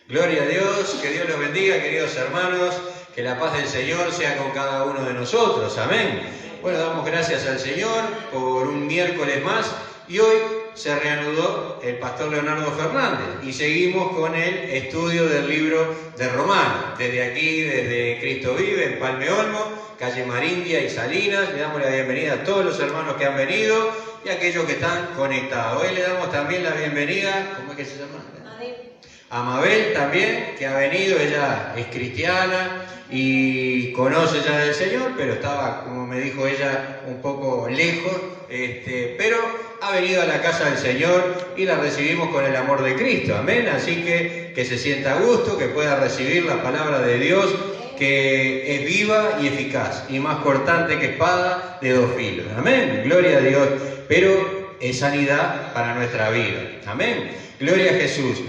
Gloria a Dios, que Dios los bendiga, queridos hermanos, que la paz del Señor sea con cada uno de nosotros, amén. Bueno, damos gracias al Señor por un miércoles más y hoy se reanudó el pastor Leonardo Fernández y seguimos con el estudio del libro de Romanos. Desde aquí, desde Cristo Vive, en Palme Olmo, calle Marindia y Salinas, le damos la bienvenida a todos los hermanos que han venido y a aquellos que están conectados. Hoy le damos también la bienvenida, ¿cómo es que se llama? A Mabel también, que ha venido, ella es cristiana y conoce ya del Señor, pero estaba, como me dijo ella, un poco lejos, pero ha venido a la casa del Señor y la recibimos con el amor de Cristo, amén. Así que se sienta a gusto, que pueda recibir la palabra de Dios, que es viva y eficaz, y más cortante que espada de dos filos, amén. Gloria a Dios, pero es sanidad para nuestra vida, amén. Gloria a Jesús.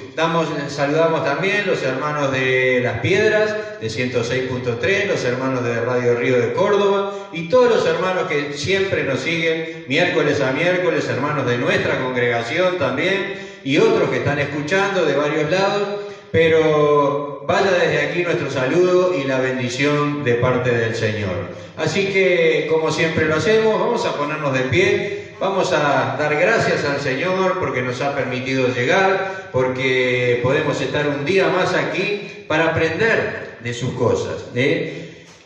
Saludamos también los hermanos de Las Piedras, de 106.3, los hermanos de Radio Río de Córdoba y todos los hermanos que siempre nos siguen miércoles a miércoles, hermanos de nuestra congregación también y otros que están escuchando de varios lados, pero vaya desde aquí nuestro saludo y la bendición de parte del Señor. Así que, como siempre lo hacemos, vamos a ponernos de pie. Vamos a dar gracias al Señor porque nos ha permitido llegar, porque podemos estar un día más aquí para aprender de sus cosas.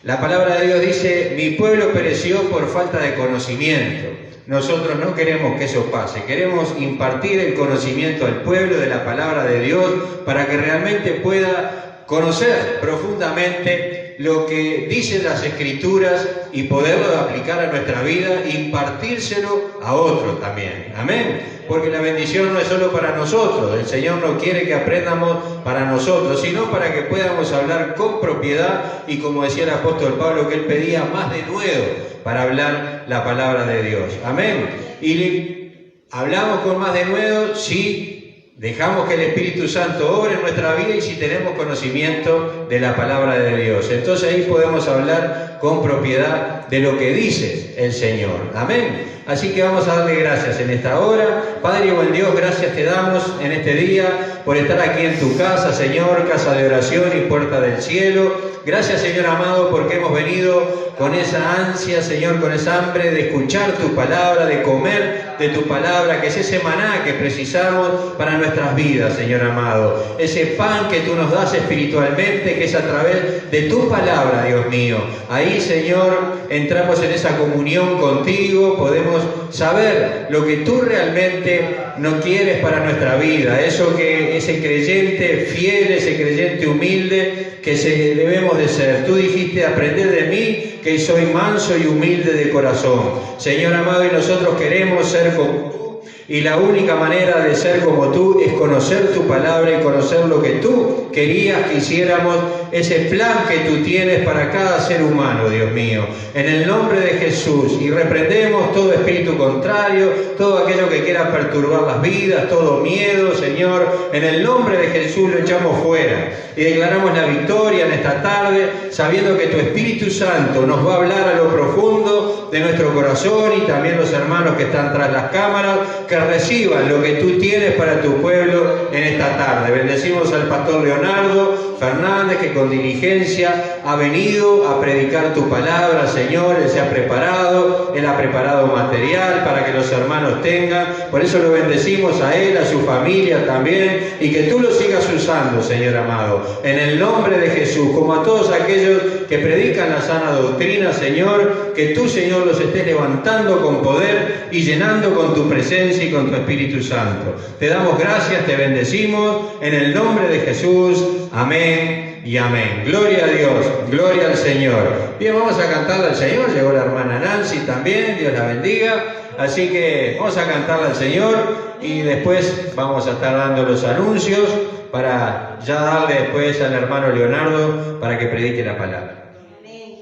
La palabra de Dios dice, mi pueblo pereció por falta de conocimiento. Nosotros no queremos que eso pase, queremos impartir el conocimiento al pueblo de la palabra de Dios para que realmente pueda conocer profundamente lo que dicen las Escrituras y poderlo aplicar a nuestra vida e impartírselo a otros también. Amén. Porque la bendición no es solo para nosotros. El Señor no quiere que aprendamos para nosotros, sino para que podamos hablar con propiedad y, como decía el apóstol Pablo, que él pedía más denuedo para hablar la palabra de Dios. Amén. Y hablamos con más denuedo si dejamos que el Espíritu Santo obre en nuestra vida y si tenemos conocimiento de la palabra de Dios. Entonces ahí podemos hablar con propiedad de lo que dice el Señor. Amén. Así que vamos a darle gracias en esta hora. Padre y buen Dios, gracias te damos en este día por estar aquí en tu casa, Señor, casa de oración y puerta del cielo. Gracias, Señor amado, porque hemos venido con esa ansia, Señor, con esa hambre de escuchar tu palabra, de comer de tu palabra, que es ese maná que precisamos para nuestras vidas, Señor amado. Ese pan que tú nos das espiritualmente, que es a través de tu palabra, Dios mío. Ahí, Señor, entramos en esa comunión contigo, podemos saber lo que tú realmente no quieres para nuestra vida. Eso que ese creyente fiel, ese creyente humilde que debemos de ser. Tú dijiste, aprended de mí, que soy manso y humilde de corazón. Señor amado, y nosotros queremos ser como tú. Y la única manera de ser como tú es conocer tu palabra y conocer lo que tú querías que hiciéramos, ese plan que tú tienes para cada ser humano, Dios mío. En el nombre de Jesús, y reprendemos todo espíritu contrario, todo aquello que quiera perturbar las vidas, todo miedo, Señor. En el nombre de Jesús lo echamos fuera y declaramos la victoria en esta tarde, sabiendo que tu Espíritu Santo nos va a hablar a lo profundo de nuestro corazón y también los hermanos que están tras las cámaras, que reciban lo que tú tienes para tu pueblo en esta tarde. Bendecimos al pastor Leonardo Fernández, que con diligencia ha venido a predicar tu palabra, Señor. Él se ha preparado, él ha preparado material para que los hermanos tengan. Por eso lo bendecimos a él, a su familia también, y que tú lo sigas usando, Señor amado. En el nombre de Jesús, como a todos aquellos que predican la sana doctrina, Señor, que tú, Señor, los estés levantando con poder y llenando con tu presencia y con tu Espíritu Santo. Te damos gracias, te bendecimos, en el nombre de Jesús. Amén y amén. Gloria a Dios, gloria al Señor. Bien, vamos a cantarle al Señor. Llegó la hermana Nancy también, Dios la bendiga. Así que vamos a cantarle al Señor y después vamos a estar dando los anuncios para ya darle después al hermano Leonardo para que predique la palabra. Amén.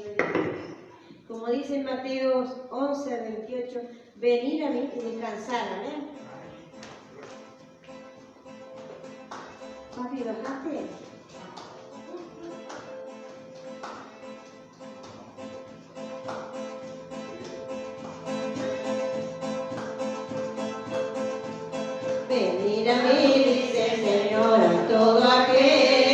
Como dice en Mateo 11:28, venid a mí y descansar. Amén. Papi, ¿bajaste? Venid a mí, dice el Señor, a todo aquel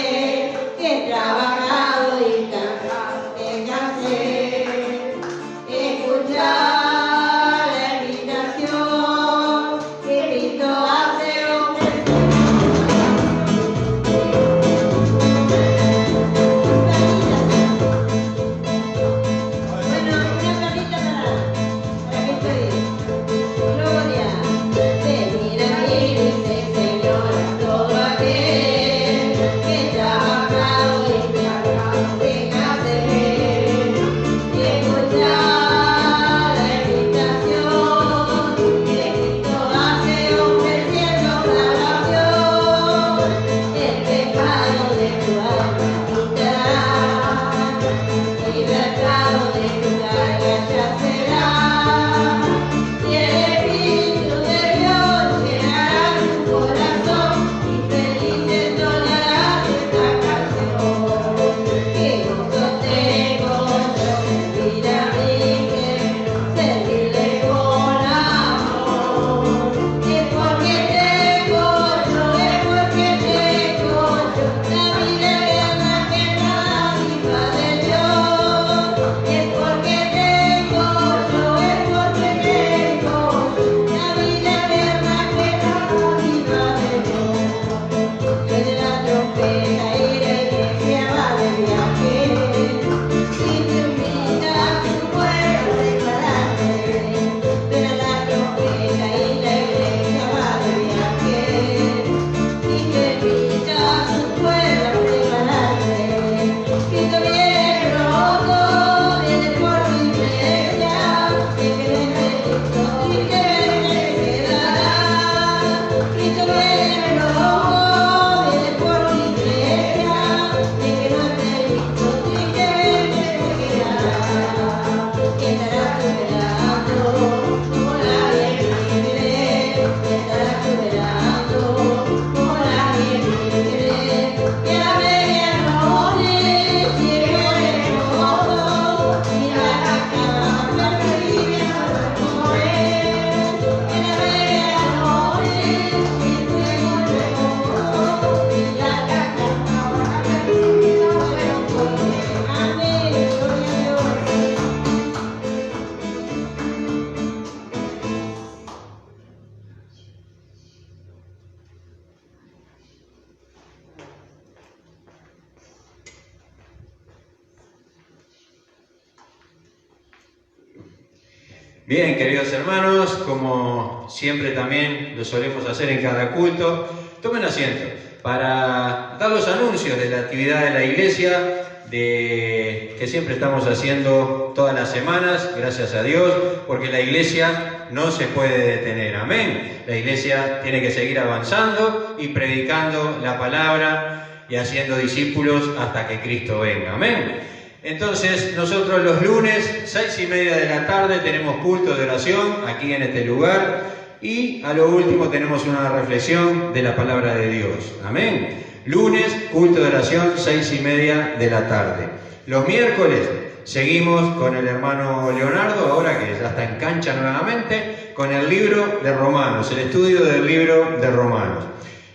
Bien, queridos hermanos, como siempre también lo solemos hacer en cada culto, tomen asiento para dar los anuncios de la actividad de la iglesia, que siempre estamos haciendo todas las semanas, gracias a Dios, porque la iglesia no se puede detener, amén. La iglesia tiene que seguir avanzando y predicando la palabra y haciendo discípulos hasta que Cristo venga, amén. Entonces, nosotros los lunes, 6:30 de la tarde, tenemos culto de oración aquí en este lugar y a lo último tenemos una reflexión de la palabra de Dios. Amén. Lunes, culto de oración, 6:30 de la tarde. Los miércoles seguimos con el hermano Leonardo, ahora que ya está en cancha nuevamente, con el libro de Romanos, el estudio del libro de Romanos.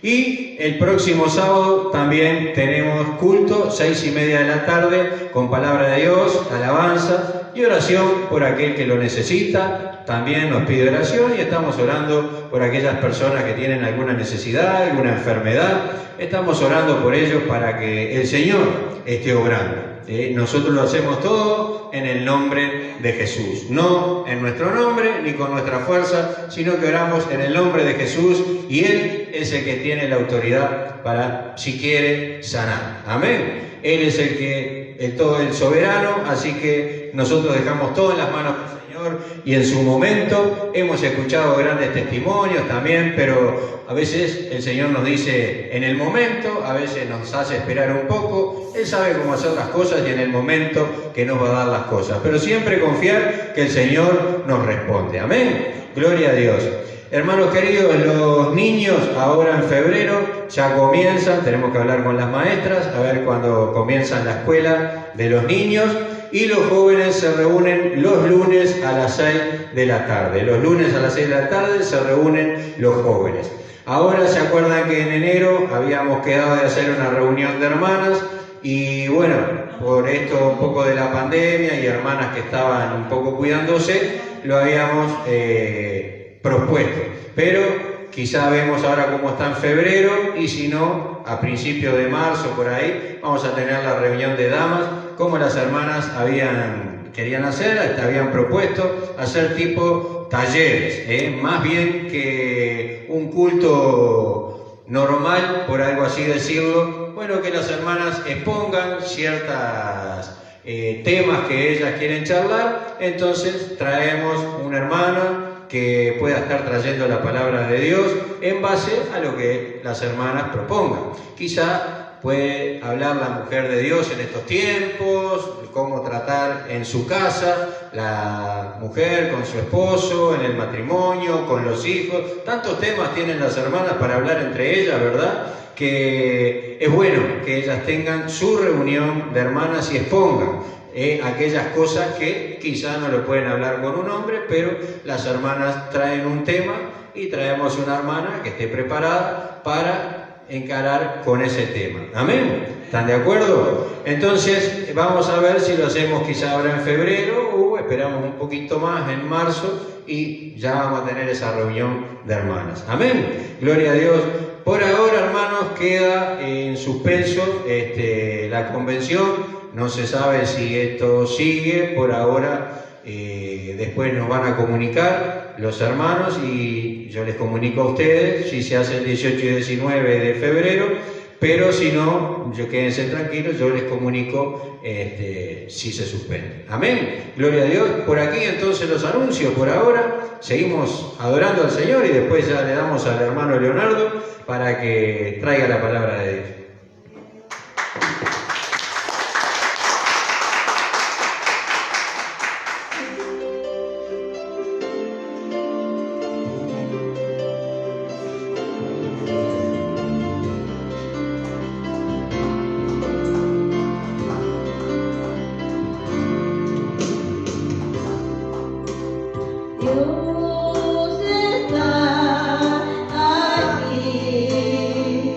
Y el próximo sábado también tenemos culto, 6:30 de la tarde, con palabra de Dios, alabanza y oración por aquel que lo necesita. También nos pide oración y estamos orando por aquellas personas que tienen alguna necesidad, alguna enfermedad. Estamos orando por ellos para que el Señor esté obrando. Nosotros lo hacemos todo en el nombre de Jesús, no en nuestro nombre ni con nuestra fuerza, sino que oramos en el nombre de Jesús y Él es el que tiene la autoridad para, si quiere, sanar. Amén. Él es el soberano, así que nosotros dejamos todo en las manos del Señor y en su momento hemos escuchado grandes testimonios también, pero a veces el Señor nos dice en el momento, a veces nos hace esperar un poco. Él sabe cómo hacer las cosas y en el momento que nos va a dar las cosas, pero siempre confiar que el Señor nos responde. Amén. Gloria a Dios. Hermanos queridos, los niños ahora en febrero ya comienzan, tenemos que hablar con las maestras, a ver cuándo comienzan la escuela de los niños, y los jóvenes se reúnen los lunes a las 6 de la tarde. Los lunes a las 6 de la tarde se reúnen los jóvenes. Ahora se acuerdan que en enero habíamos quedado de hacer una reunión de hermanas y bueno, por esto un poco de la pandemia y hermanas que estaban un poco cuidándose, lo habíamos propuesto, pero quizá vemos ahora cómo está en febrero y si no, a principios de marzo por ahí, vamos a tener la reunión de damas, como las hermanas querían hacer, habían propuesto hacer tipo talleres, más bien que un culto normal, por algo así decirlo, bueno, que las hermanas expongan ciertas temas que ellas quieren charlar, entonces traemos una hermana que pueda estar trayendo la palabra de Dios en base a lo que las hermanas propongan. Quizá puede hablar la mujer de Dios en estos tiempos, cómo tratar en su casa, la mujer con su esposo, en el matrimonio, con los hijos. Tantos temas tienen las hermanas para hablar entre ellas, ¿verdad? Que es bueno que ellas tengan su reunión de hermanas y expongan aquellas cosas que quizá no lo pueden hablar con un hombre, pero las hermanas traen un tema y traemos una hermana que esté preparada para encarar con ese tema. ¿Amén? ¿Están de acuerdo? Entonces vamos a ver si lo hacemos quizá ahora en febrero o esperamos un poquito más en marzo y ya vamos a tener esa reunión de hermanas. ¿Amén? Gloria a Dios. Por ahora, hermanos, queda en suspenso la convención. No se sabe si esto sigue, por ahora después nos van a comunicar los hermanos y yo les comunico a ustedes si se hace el 18 y 19 de febrero, pero si no, quédense tranquilos, yo les comunico si se suspende. Amén. Gloria a Dios. Por aquí entonces los anuncios por ahora. Seguimos adorando al Señor y después ya le damos al hermano Leonardo para que traiga la palabra de Dios. Dios está aquí.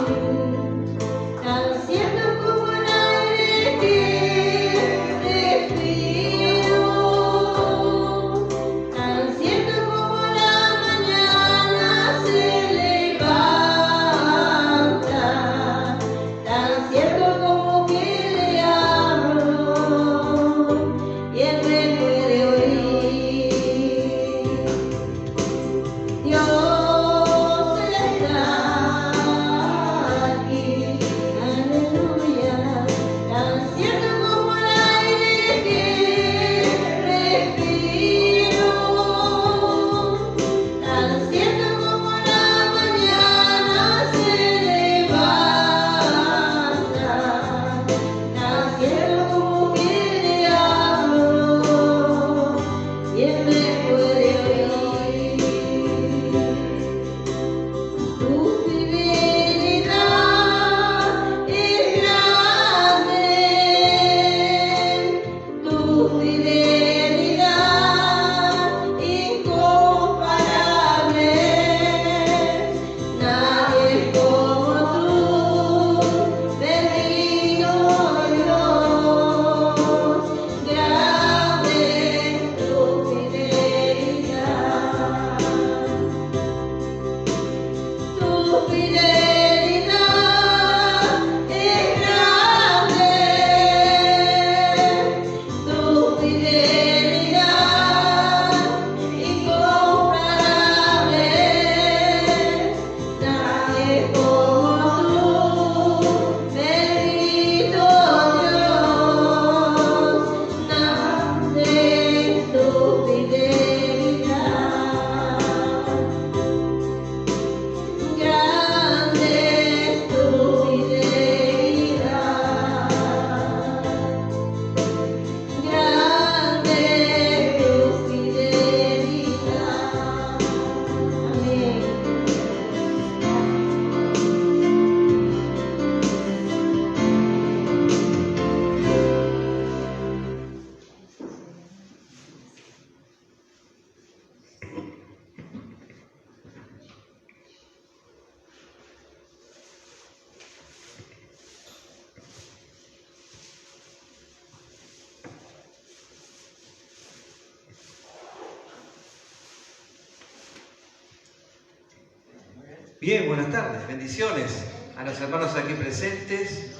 Bien, buenas tardes, bendiciones a los hermanos aquí presentes,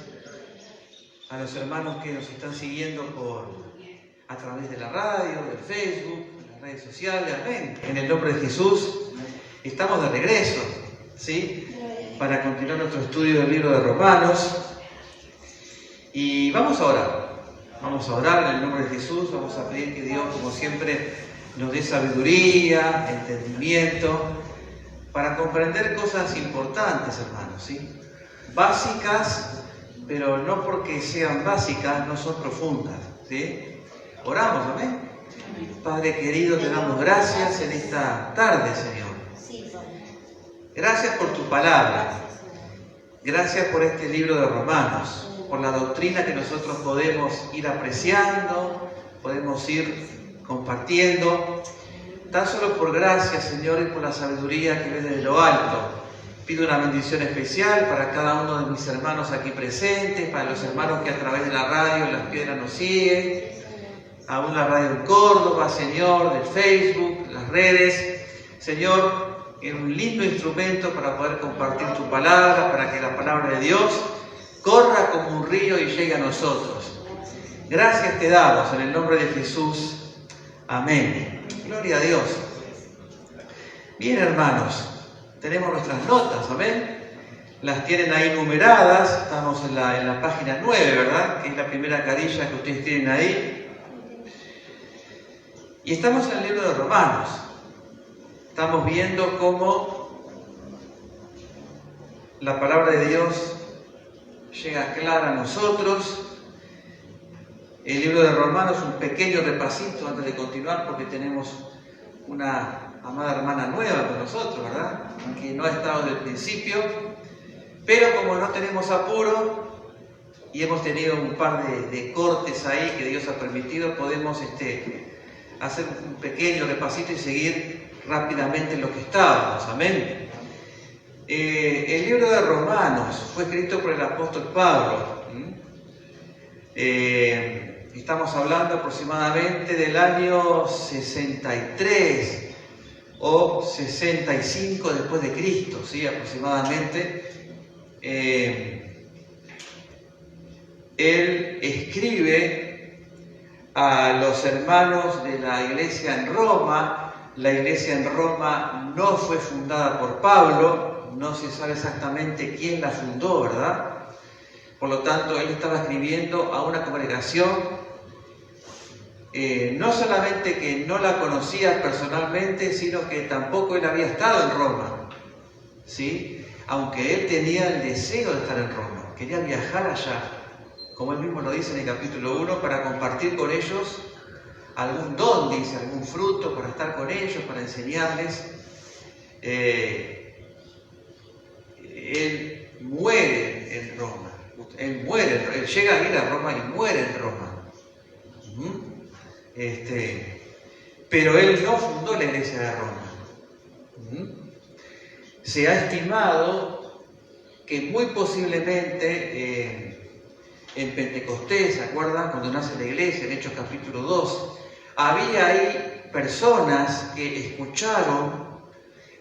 a los hermanos que nos están siguiendo a través de la radio, del Facebook, las redes sociales, amén. En el nombre de Jesús, estamos de regreso, ¿sí? Para continuar nuestro estudio del libro de Romanos. Y vamos a orar en el nombre de Jesús, vamos a pedir que Dios, como siempre, nos dé sabiduría, entendimiento, para comprender cosas importantes, hermanos, ¿sí? Básicas, pero no porque sean básicas, no son profundas, ¿sí? Oramos, amén. Padre querido, te damos gracias en esta tarde, Señor. Gracias por tu palabra. Gracias por este libro de Romanos, por la doctrina que nosotros podemos ir apreciando, podemos ir compartiendo. Tan solo por gracia, Señor, y por la sabiduría que viene de lo alto. Pido una bendición especial para cada uno de mis hermanos aquí presentes, para los hermanos que a través de la radio Las Piedras nos siguen, aún la radio en Córdoba, Señor, del Facebook, las redes. Señor, es un lindo instrumento para poder compartir tu palabra, para que la palabra de Dios corra como un río y llegue a nosotros. Gracias te damos en el nombre de Jesús. Amén. Gloria a Dios. Bien, hermanos, tenemos nuestras notas, amén. Las tienen ahí numeradas, estamos en la página 9, ¿verdad? Que es la primera carilla que ustedes tienen ahí. Y estamos en el libro de Romanos. Estamos viendo cómo la palabra de Dios llega clara a nosotros. El libro de Romanos, un pequeño repasito antes de continuar, porque tenemos una amada hermana nueva con nosotros, ¿verdad? Que no ha estado desde el principio, pero como no tenemos apuro y hemos tenido un par de cortes ahí que Dios ha permitido, podemos hacer un pequeño repasito y seguir rápidamente en lo que estábamos, amén. El libro de Romanos fue escrito por el apóstol Pablo. Estamos hablando aproximadamente del año 63 o 65 después de Cristo, ¿sí? Aproximadamente. Él escribe a los hermanos de la iglesia en Roma. La iglesia en Roma no fue fundada por Pablo, no se sabe exactamente quién la fundó, ¿verdad? Por lo tanto, él estaba escribiendo a una congregación, no solamente que no la conocía personalmente, sino que tampoco él había estado en Roma, ¿sí? Aunque él tenía el deseo de estar en Roma, quería viajar allá, como él mismo lo dice en el capítulo 1, para compartir con ellos algún don, dice, algún fruto, para estar con ellos, para enseñarles. Él muere en Roma. Él llega a ir a Roma y muere en Roma. Pero él no fundó la iglesia de Roma. Se ha estimado que muy posiblemente en Pentecostés, ¿se acuerdan? Cuando nace la iglesia, en Hechos capítulo 2, había ahí personas que escucharon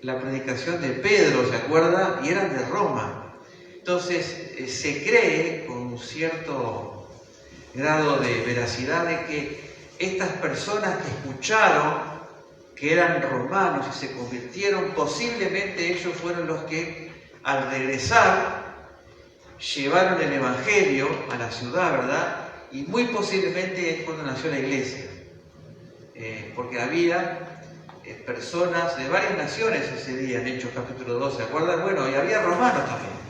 la predicación de Pedro, ¿se acuerdan? Y eran de Roma. Entonces, se cree con un cierto grado de veracidad de que estas personas que escucharon, que eran romanos y se convirtieron, posiblemente ellos fueron los que al regresar llevaron el evangelio a la ciudad, ¿verdad? Y muy posiblemente es cuando nació la iglesia, porque había personas de varias naciones ese día en Hechos capítulo 2, ¿se acuerdan? Bueno, y había romanos también.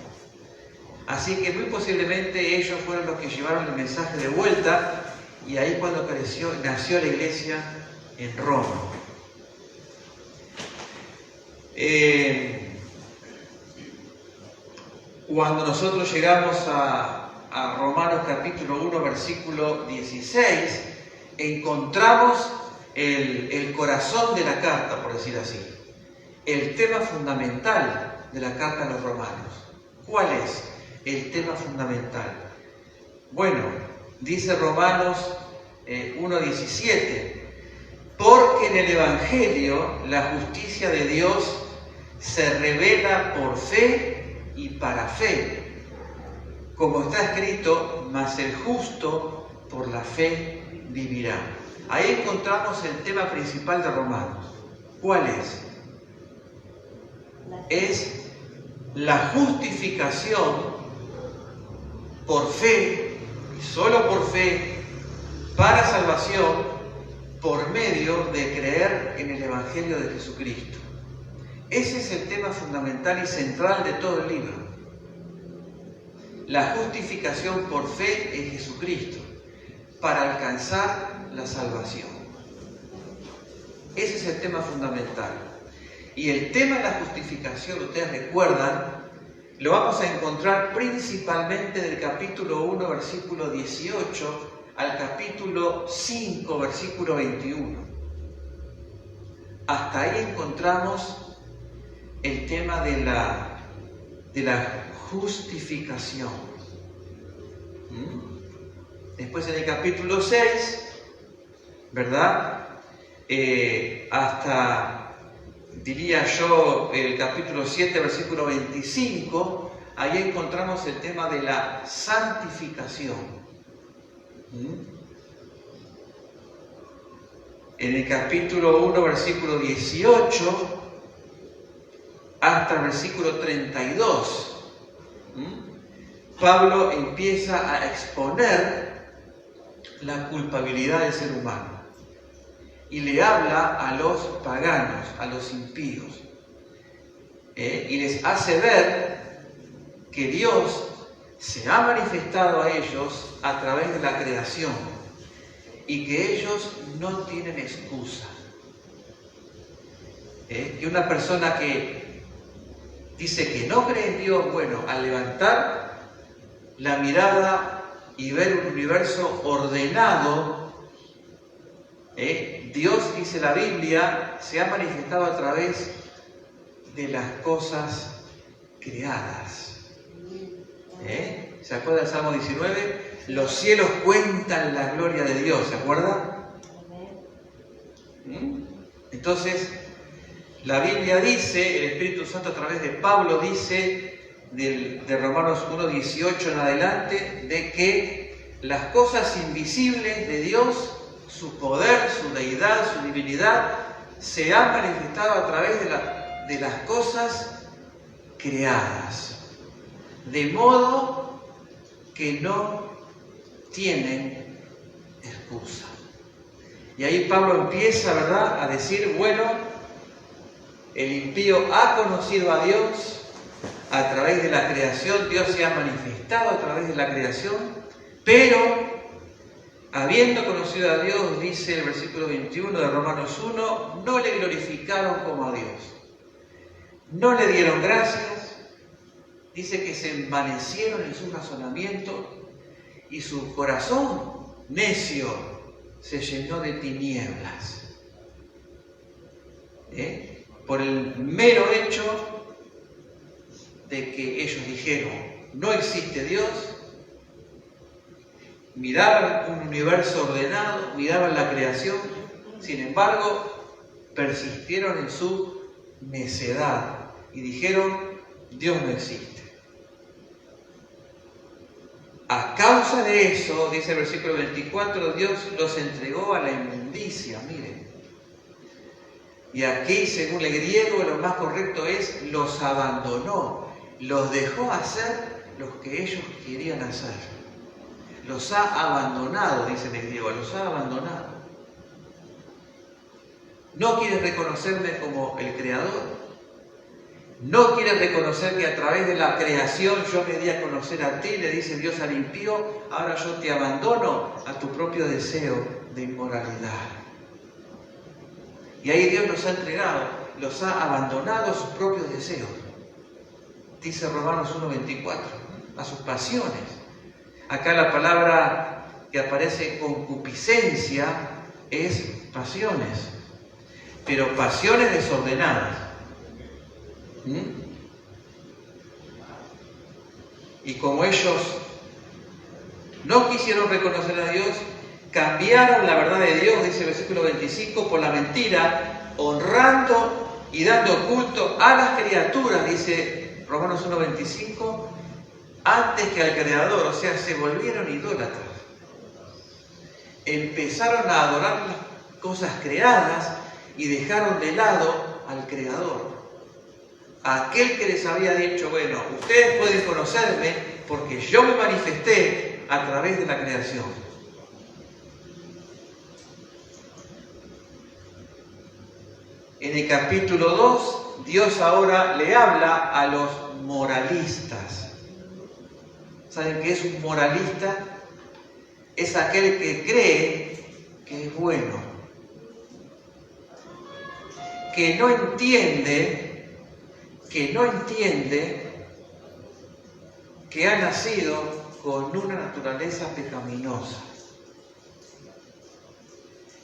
Así que muy posiblemente ellos fueron los que llevaron el mensaje de vuelta, y ahí cuando nació la iglesia en Roma. Cuando nosotros llegamos a Romanos capítulo 1, versículo 16, encontramos el corazón de la carta, por decir así, el tema fundamental de la carta a los romanos. ¿Cuál es el tema fundamental? Bueno, dice Romanos 1:17, porque en el Evangelio la justicia de Dios se revela por fe y para fe. Como está escrito, mas el justo por la fe vivirá. Ahí encontramos el tema principal de Romanos. ¿Cuál es? Es la justificación por fe, y solo por fe, para salvación, por medio de creer en el Evangelio de Jesucristo. Ese es el tema fundamental y central de todo el libro. La justificación por fe en Jesucristo, para alcanzar la salvación. Ese es el tema fundamental. Y el tema de la justificación, ustedes recuerdan, lo vamos a encontrar principalmente del capítulo 1, versículo 18, al capítulo 5, versículo 21. Hasta ahí encontramos el tema de la justificación. Después en el capítulo 6, ¿verdad? Hasta, diría yo, el capítulo 7, versículo 25, ahí encontramos el tema de la santificación. En el capítulo 1, versículo 18, hasta el versículo 32, Pablo empieza a exponer la culpabilidad del ser humano y le habla a los paganos, a los impíos, y les hace ver que Dios se ha manifestado a ellos a través de la creación y que ellos no tienen excusa. Que una persona que dice que no cree en Dios, bueno, al levantar la mirada y ver un universo ordenado, Dios, dice la Biblia, se ha manifestado a través de las cosas creadas. ¿Se acuerda del Salmo 19? Los cielos cuentan la gloria de Dios, ¿se acuerda? Entonces, la Biblia dice, el Espíritu Santo a través de Pablo dice, de Romanos 1:18 en adelante, de que las cosas invisibles de Dios, su poder, su deidad, su divinidad, se han manifestado a través de las cosas creadas, de modo que no tienen excusa. Y ahí Pablo empieza, ¿verdad?, a decir, bueno, el impío ha conocido a Dios a través de la creación, Dios se ha manifestado a través de la creación, pero habiendo conocido a Dios, dice el versículo 21 de Romanos 1, no le glorificaron como a Dios, no le dieron gracias, dice que se envanecieron en su razonamiento y su corazón necio se llenó de tinieblas. Por el mero hecho de que ellos dijeron, no existe Dios, miraban un universo ordenado, miraban la creación, sin embargo, persistieron en su necedad y dijeron, Dios no existe. A causa de eso, dice el versículo 24, Dios los entregó a la inmundicia, miren. Y aquí, según el griego, lo más correcto es los abandonó, los dejó hacer lo que ellos querían hacer. Los ha abandonado, dice el griego, los ha abandonado. No quieres reconocerme como el creador. No quieres reconocer que a través de la creación yo me di a conocer a ti, le dice Dios al impío, ahora yo te abandono a tu propio deseo de inmoralidad. Y ahí Dios los ha entregado, los ha abandonado a sus propios deseos. Dice Romanos 1:24, a sus pasiones. Acá la palabra que aparece concupiscencia es pasiones, pero pasiones desordenadas. Y como ellos no quisieron reconocer a Dios, cambiaron la verdad de Dios, dice el versículo 25, por la mentira, honrando y dando culto a las criaturas, dice Romanos 1:25, antes que al Creador, o sea, se volvieron idólatras. Empezaron a adorar las cosas creadas y dejaron de lado al Creador. Aquel que les había dicho, bueno, ustedes pueden conocerme porque yo me manifesté a través de la creación. En el capítulo 2, Dios ahora le habla a los moralistas. ¿Saben qué es un moralista? Es aquel que cree que es bueno, que no entiende que ha nacido con una naturaleza pecaminosa.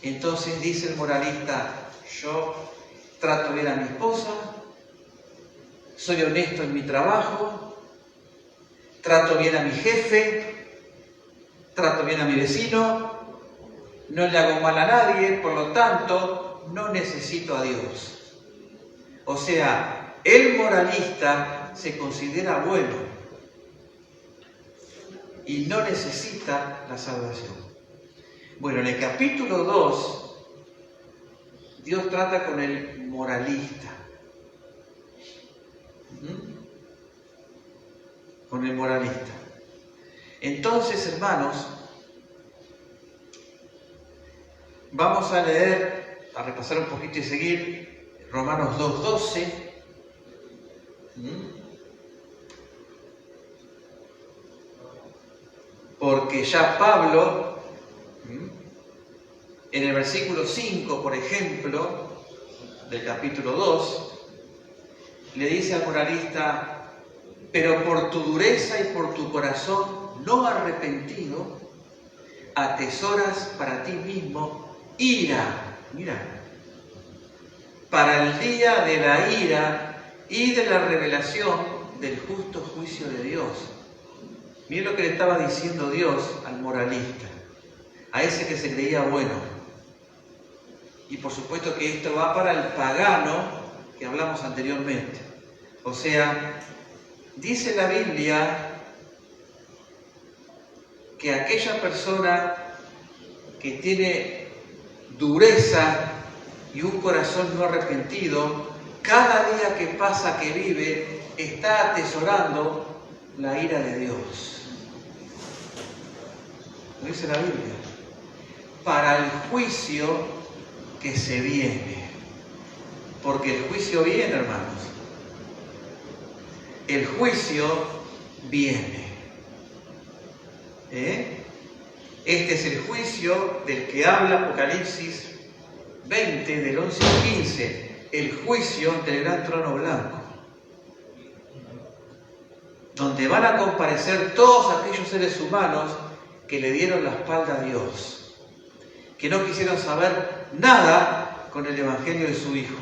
Entonces dice el moralista, yo trato bien a mi esposa, soy honesto en mi trabajo, trato bien a mi jefe, trato bien a mi vecino, no le hago mal a nadie, por lo tanto, no necesito a Dios. O sea, el moralista se considera bueno y no necesita la salvación. Bueno, en el capítulo 2, Dios trata con el moralista. Con el moralista. Entonces, hermanos, vamos a leer, a repasar un poquito y seguir Romanos 2:12. Porque ya Pablo, en el versículo 5, por ejemplo, del capítulo 2, le dice al moralista, pero por tu dureza y por tu corazón no arrepentido, atesoras para ti mismo ira, mira, para el día de la ira y de la revelación del justo juicio de Dios. Miren lo que le estaba diciendo Dios al moralista, a ese que se creía bueno. Y por supuesto que esto va para el pagano que hablamos anteriormente. O sea, dice la Biblia que aquella persona que tiene dureza y un corazón no arrepentido, cada día que pasa, que vive, está atesorando la ira de Dios. Lo dice la Biblia. Para el juicio que se viene. Porque el juicio viene, hermanos. El juicio viene. Este es el juicio del que habla Apocalipsis 20, del 11 al 15. El juicio ante el gran trono blanco. Donde van a comparecer todos aquellos seres humanos que le dieron la espalda a Dios, que no quisieron saber nada con el evangelio de su Hijo.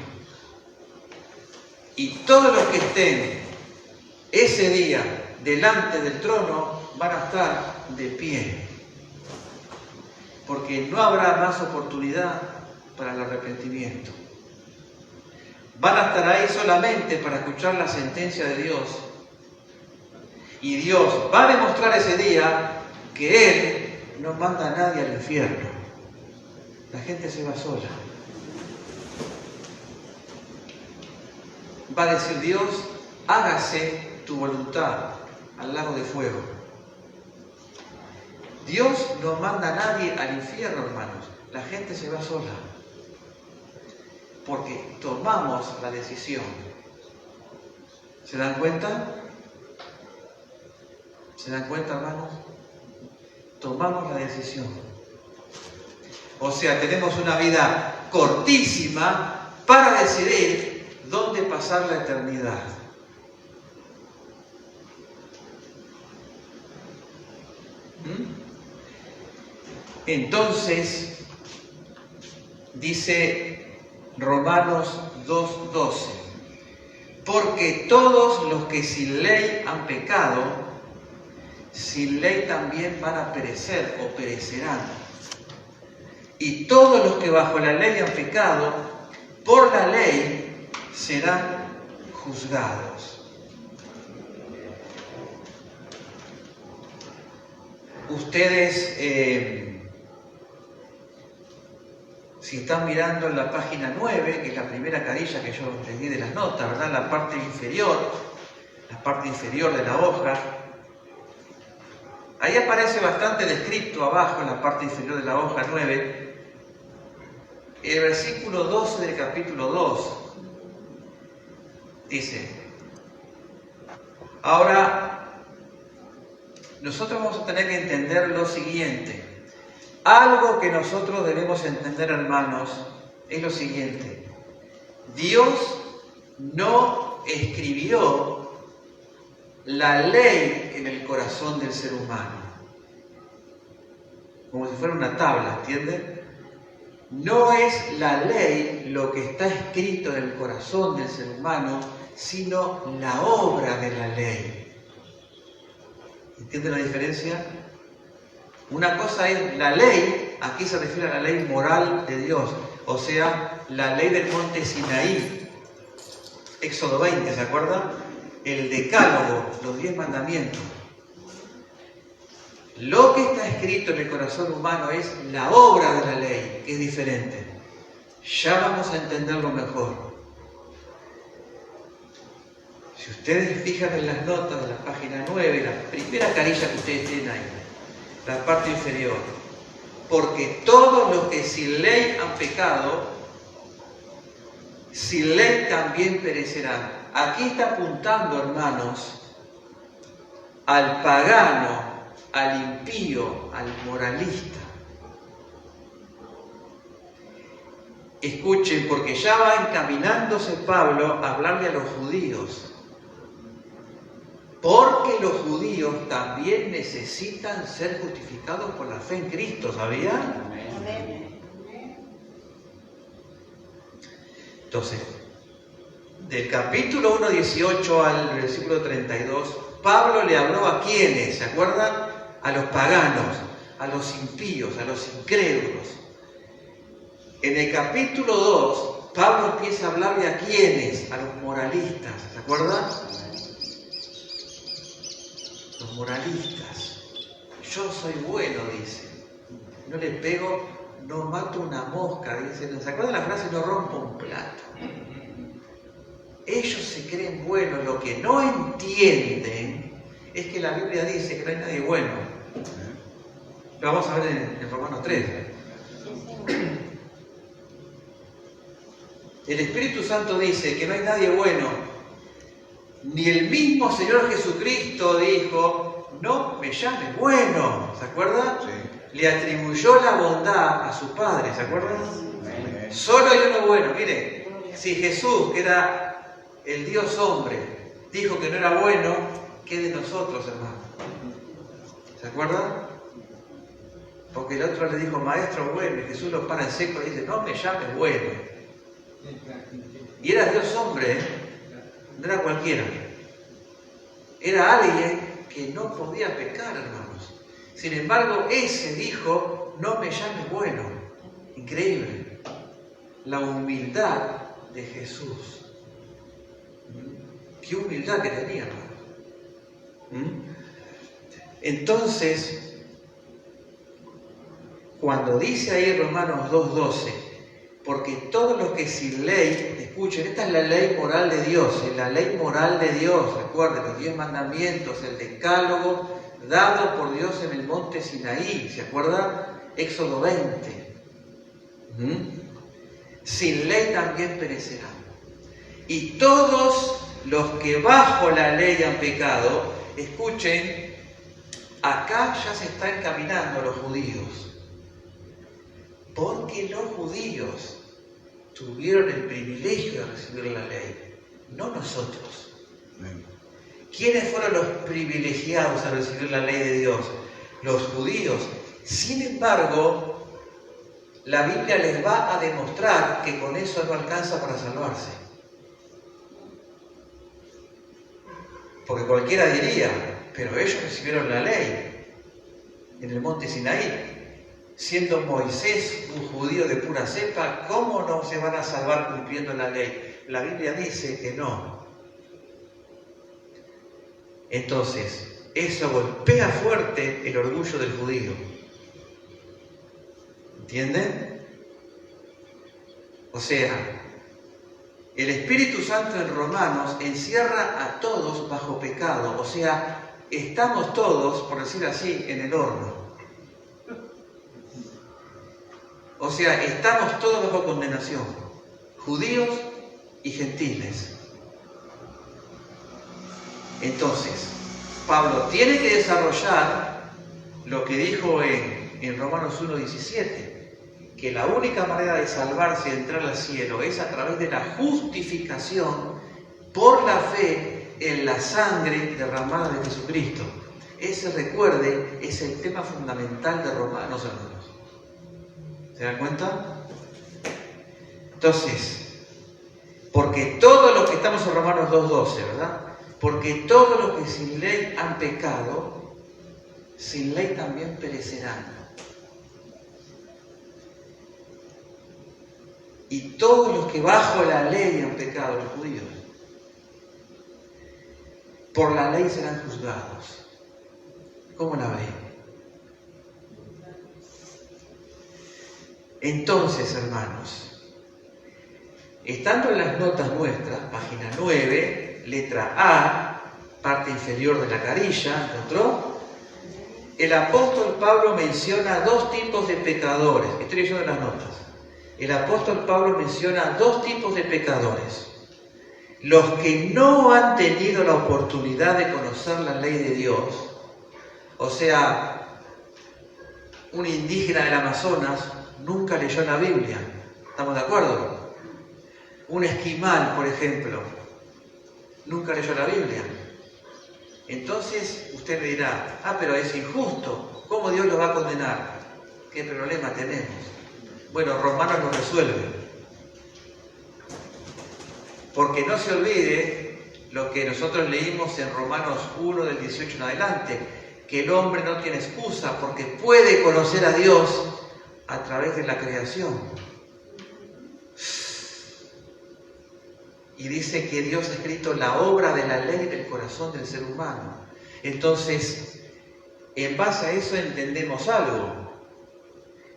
Y todos los que estén ese día delante del trono van a estar de pie, porque no habrá más oportunidad para el arrepentimiento. Van a estar ahí solamente para escuchar la sentencia de Dios. Y Dios va a demostrar ese día que Él no manda a nadie al infierno. La gente se va sola. Va a decir Dios, hágase tu voluntad al lago de fuego. Dios no manda a nadie al infierno, hermanos. La gente se va sola. Porque tomamos la decisión. ¿Se dan cuenta? ¿Se dan cuenta, hermanos? Tomamos la decisión. O sea, tenemos una vida cortísima para decidir dónde pasar la eternidad. Entonces, dice Romanos 2:12, porque todos los que sin ley han pecado, sin ley también van a perecer o perecerán. Y todos los que bajo la ley han pecado, por la ley serán juzgados. Ustedes, si están mirando en la página 9, que es la primera carilla que yo les di de las notas, ¿verdad? La parte inferior de la hoja, ahí aparece bastante descrito abajo en la parte inferior de la hoja 9, el versículo 12 del capítulo 2. Dice, ahora nosotros vamos a tener que entender lo siguiente. Algo que nosotros debemos entender, hermanos, es lo siguiente. Dios no escribió la ley en el corazón del ser humano, como si fuera una tabla, ¿entienden? No es la ley lo que está escrito en el corazón del ser humano, sino la obra de la ley. ¿Entienden la diferencia? Una cosa es la ley, aquí se refiere a la ley moral de Dios, o sea, la ley del monte Sinaí, Éxodo 20, ¿se acuerdan? El decálogo, los 10 mandamientos. Lo que está escrito en el corazón humano es la obra de la ley, que es diferente. Ya vamos a entenderlo mejor. Si ustedes fijan en las notas de la página 9, la primera carilla que ustedes tienen ahí, la parte inferior, porque todos los que sin ley han pecado, sin ley también perecerán. Aquí está apuntando, hermanos, al pagano, al impío, al moralista. Escuchen, porque ya va encaminándose Pablo a hablarle a los judíos. Porque los judíos también necesitan ser justificados por la fe en Cristo, ¿sabían? Amén. Entonces, del capítulo 1, 18 al versículo 32, Pablo le habló a quienes, ¿se acuerdan? A los paganos, a los impíos, a los incrédulos. En el capítulo 2, Pablo empieza a hablarle a quienes, a los moralistas, ¿se acuerdan? Los moralistas. Yo soy bueno, dice. No le pego, no mato una mosca, dice. ¿Se acuerdan la frase? No rompo un plato. Ellos se creen buenos. Lo que no entienden es que la Biblia dice que no hay nadie bueno. Lo vamos a ver en Romanos 3. El Espíritu Santo dice que no hay nadie bueno. Ni el mismo Señor Jesucristo dijo, no me llames bueno. ¿Se acuerdan? Sí. Le atribuyó la bondad a su Padre. ¿Se acuerdan? Sí. Solo hay uno bueno. Mire, si Jesús, que era el Dios hombre, dijo que no era bueno, ¿qué de nosotros, hermano? ¿Se acuerdan? Porque el otro le dijo, maestro bueno, y Jesús lo para en seco y dice, no me llames bueno. Y era Dios hombre, ¿eh? No era cualquiera. Era alguien que no podía pecar, hermanos. Sin embargo, ese dijo, no me llames bueno. Increíble. La humildad de Jesús. Qué humildad que tenía, hermanos. Entonces, cuando dice ahí Romanos 2:12, porque todos los que sin ley, escuchen, esta es la ley moral de Dios, es la ley moral de Dios, recuerden, los 10 mandamientos, el decálogo dado por Dios en el monte Sinaí, ¿se acuerdan? Éxodo 20. Sin ley también perecerán. Y todos los que bajo la ley han pecado, escuchen, acá ya se está encaminando a los judíos. Porque los judíos tuvieron el privilegio de recibir la ley, no nosotros. ¿Quiénes fueron los privilegiados a recibir la ley de Dios? Los judíos. Sin embargo, la Biblia les va a demostrar que con eso no alcanza para salvarse. Porque cualquiera diría, pero ellos recibieron la ley en el monte Sinaí. Siendo Moisés un judío de pura cepa, ¿cómo no se van a salvar cumpliendo la ley? la Biblia dice que no. Entonces, eso golpea fuerte el orgullo del judío. ¿Entienden? O sea, el Espíritu Santo en Romanos encierra a todos bajo pecado. O sea, estamos todos, por decir así, en el horno. O sea, estamos todos bajo condenación. Judíos y gentiles. Entonces, Pablo tiene que desarrollar lo que dijo en Romanos 1:17, que la única manera de salvarse y entrar al cielo es a través de la justificación por la fe en la sangre derramada de Jesucristo. Ese, recuerde, es el tema fundamental de Romanos, hermanos. ¿Se dan cuenta? Entonces, porque todos los que estamos en Romanos 2:12, ¿verdad? Porque todos los que sin ley han pecado, sin ley también perecerán. Y todos los que bajo la ley han pecado, los judíos, por la ley serán juzgados. ¿Cómo la ven? Entonces, hermanos, estando en las notas nuestras, página 9, letra A, parte inferior de la carilla, ¿encontró? El apóstol Pablo menciona dos tipos de pecadores. Estoy leyendo las notas. El apóstol Pablo menciona dos tipos de pecadores. Los que no han tenido la oportunidad de conocer la ley de Dios. O sea, un indígena del Amazonas nunca leyó la Biblia. ¿Estamos de acuerdo? Un esquimal, por ejemplo, nunca leyó la Biblia. Entonces usted me dirá, pero es injusto, ¿cómo Dios lo va a condenar? ¿Qué problema tenemos? Bueno, Romanos lo resuelve. Porque no se olvide lo que nosotros leímos en Romanos 1 del 18 en adelante, que el hombre no tiene excusa porque puede conocer a Dios a través de la creación. Y dice que Dios ha escrito la obra de la ley del corazón del ser humano. Entonces, en base a eso entendemos algo.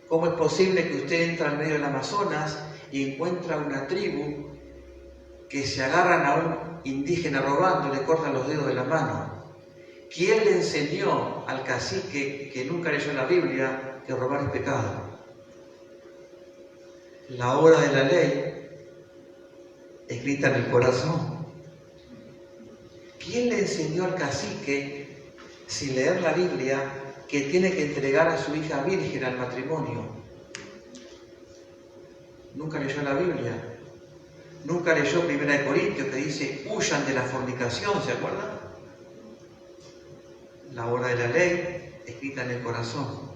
¿Cómo es posible que usted entre al medio del Amazonas y encuentra una tribu que se agarran a un indígena robando y le cortan los dedos de la mano? ¿Quién le enseñó al cacique que nunca leyó la Biblia que robar es pecado? La obra de la ley escrita en el corazón. ¿Quién le enseñó al cacique, sin leer la Biblia, que tiene que entregar a su hija virgen al matrimonio? Nunca leyó la Biblia. Nunca leyó 1 Corintios, que dice, huyan de la fornicación, ¿se acuerdan? La obra de la ley escrita en el corazón.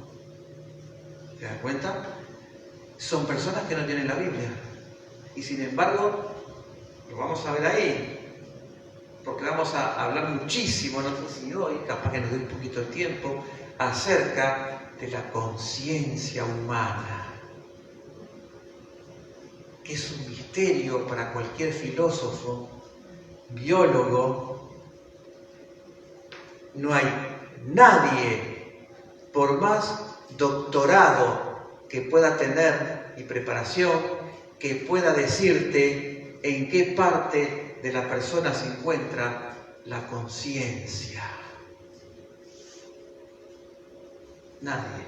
¿Se dan cuenta? Son personas que no tienen la Biblia. Y sin embargo, lo vamos a ver ahí, porque vamos a hablar muchísimo, no sé si hoy, capaz que nos dé un poquito de tiempo, acerca de la conciencia humana, que es un misterio para cualquier filósofo, biólogo. No hay nadie, por más doctorado que pueda tener y preparación, que pueda decirte en qué parte de la persona se encuentra la conciencia. Nadie.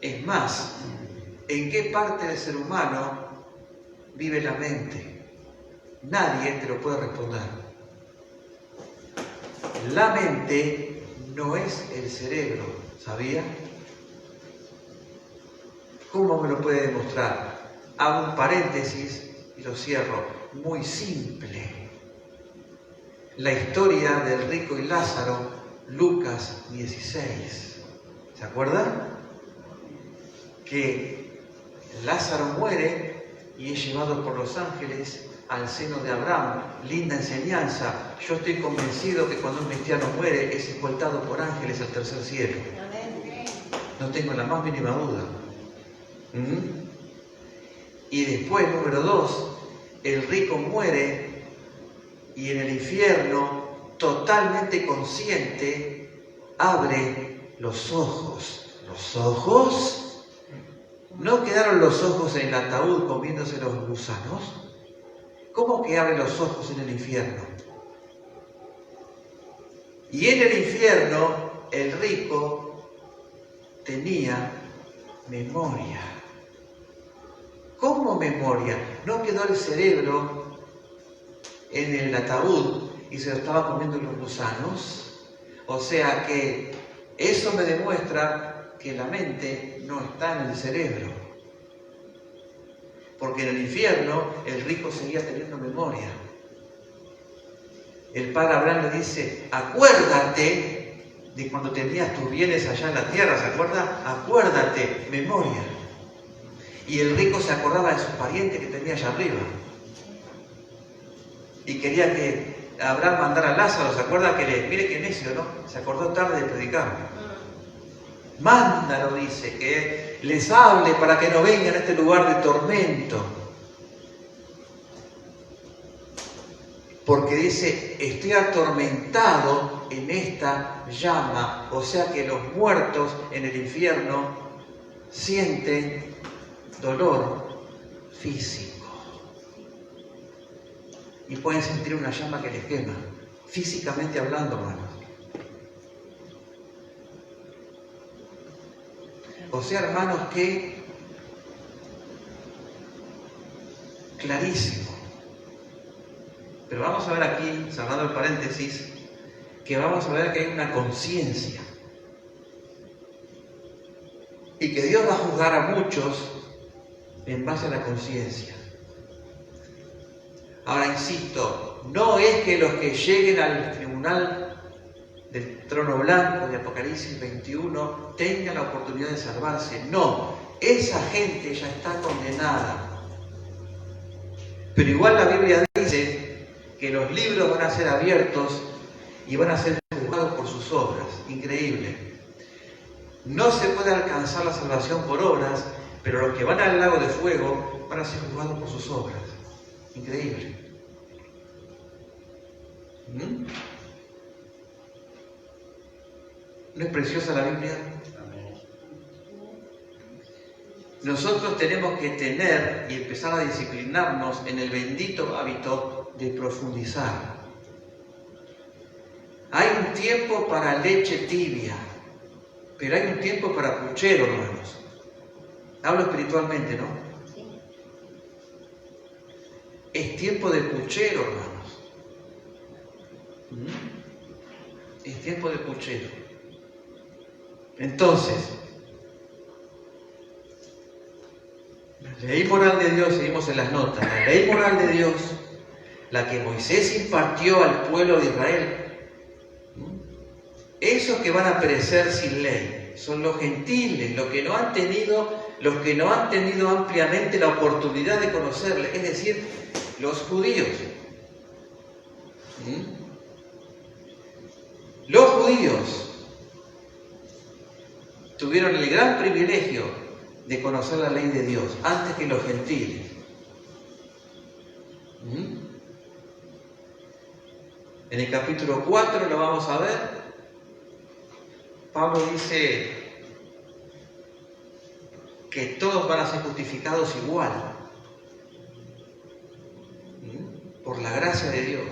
Es más, ¿en qué parte del ser humano vive la mente? Nadie te lo puede responder. La mente no es el cerebro, ¿sabía? ¿Cómo me lo puede demostrar? Hago un paréntesis y lo cierro. Muy simple. La historia del rico y Lázaro, Lucas 16. ¿Se acuerdan? Que Lázaro muere y es llevado por los ángeles al seno de Abraham. Linda enseñanza. Yo estoy convencido que cuando un cristiano muere es escoltado por ángeles al tercer cielo. No tengo la más mínima duda. Y después, número 2, el rico muere y en el infierno, totalmente consciente, abre los ojos. ¿Los ojos? ¿No quedaron los ojos en el ataúd comiéndose los gusanos? ¿Cómo que abre los ojos en el infierno? Y en el infierno, el rico tenía memoria. ¿Cómo memoria? ¿No quedó el cerebro en el ataúd y se lo estaba comiendo los gusanos? O sea que eso me demuestra que la mente no está en el cerebro. Porque en el infierno el rico seguía teniendo memoria. El padre Abraham le dice, acuérdate de cuando tenías tus bienes allá en la tierra, ¿se acuerda? Acuérdate, memoria. Y el rico se acordaba de sus parientes que tenía allá arriba. Y quería que Abraham mandara a Lázaro, ¿se acuerda? Mire qué necio, ¿no? Se acordó tarde de predicar. Mándalo, dice, que les hable para que no vengan a este lugar de tormento. Porque dice, estoy atormentado en esta llama. O sea que los muertos en el infierno sienten dolor físico. Y pueden sentir una llama que les quema, físicamente hablando, hermanos. O sea, hermanos, que clarísimo. Pero vamos a ver aquí, cerrando el paréntesis, que vamos a ver que hay una conciencia. Y que Dios va a juzgar a muchos en base a la conciencia. Ahora, insisto, no es que los que lleguen al tribunal del trono blanco de Apocalipsis 21 tengan la oportunidad de salvarse. No, esa gente ya está condenada. Pero igual la Biblia dice que los libros van a ser abiertos y van a ser juzgados por sus obras. Increíble. No se puede alcanzar la salvación por obras, pero los que van al lago de fuego van a ser juzgados por sus obras. Increíble. ¿No es preciosa la Biblia? Nosotros tenemos que tener y empezar a disciplinarnos en el bendito hábito de profundizar. Hay un tiempo para leche tibia, pero hay un tiempo para puchero, hermanos. Hablo espiritualmente, ¿no? Sí. Es tiempo de puchero, hermanos. Es tiempo de puchero. Entonces, la ley moral de Dios, seguimos en las notas, la ley moral de Dios, la que Moisés impartió al pueblo de Israel, esos que van a perecer sin ley son los gentiles, los que no han tenido ampliamente la oportunidad de conocerle, es decir, los judíos. Los judíos tuvieron el gran privilegio de conocer la ley de Dios antes que los gentiles. En el capítulo 4 lo vamos a ver. Pablo dice que todos van a ser justificados igual por la gracia de Dios.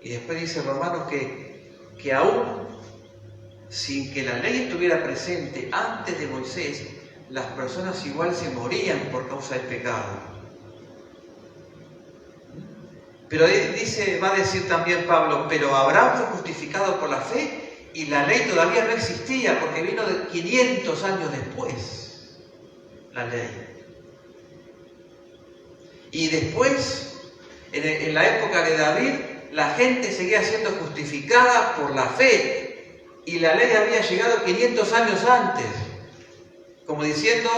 Y después dice Romanos que aún sin que la ley estuviera presente antes de Moisés, las personas igual se morían por causa del pecado. Pero va a decir también Pablo, pero Abraham fue justificado por la fe y la ley todavía no existía porque vino de 500 años después, la ley. Y después, en la época de David, la gente seguía siendo justificada por la fe. Y la ley había llegado 500 años antes, como diciendo,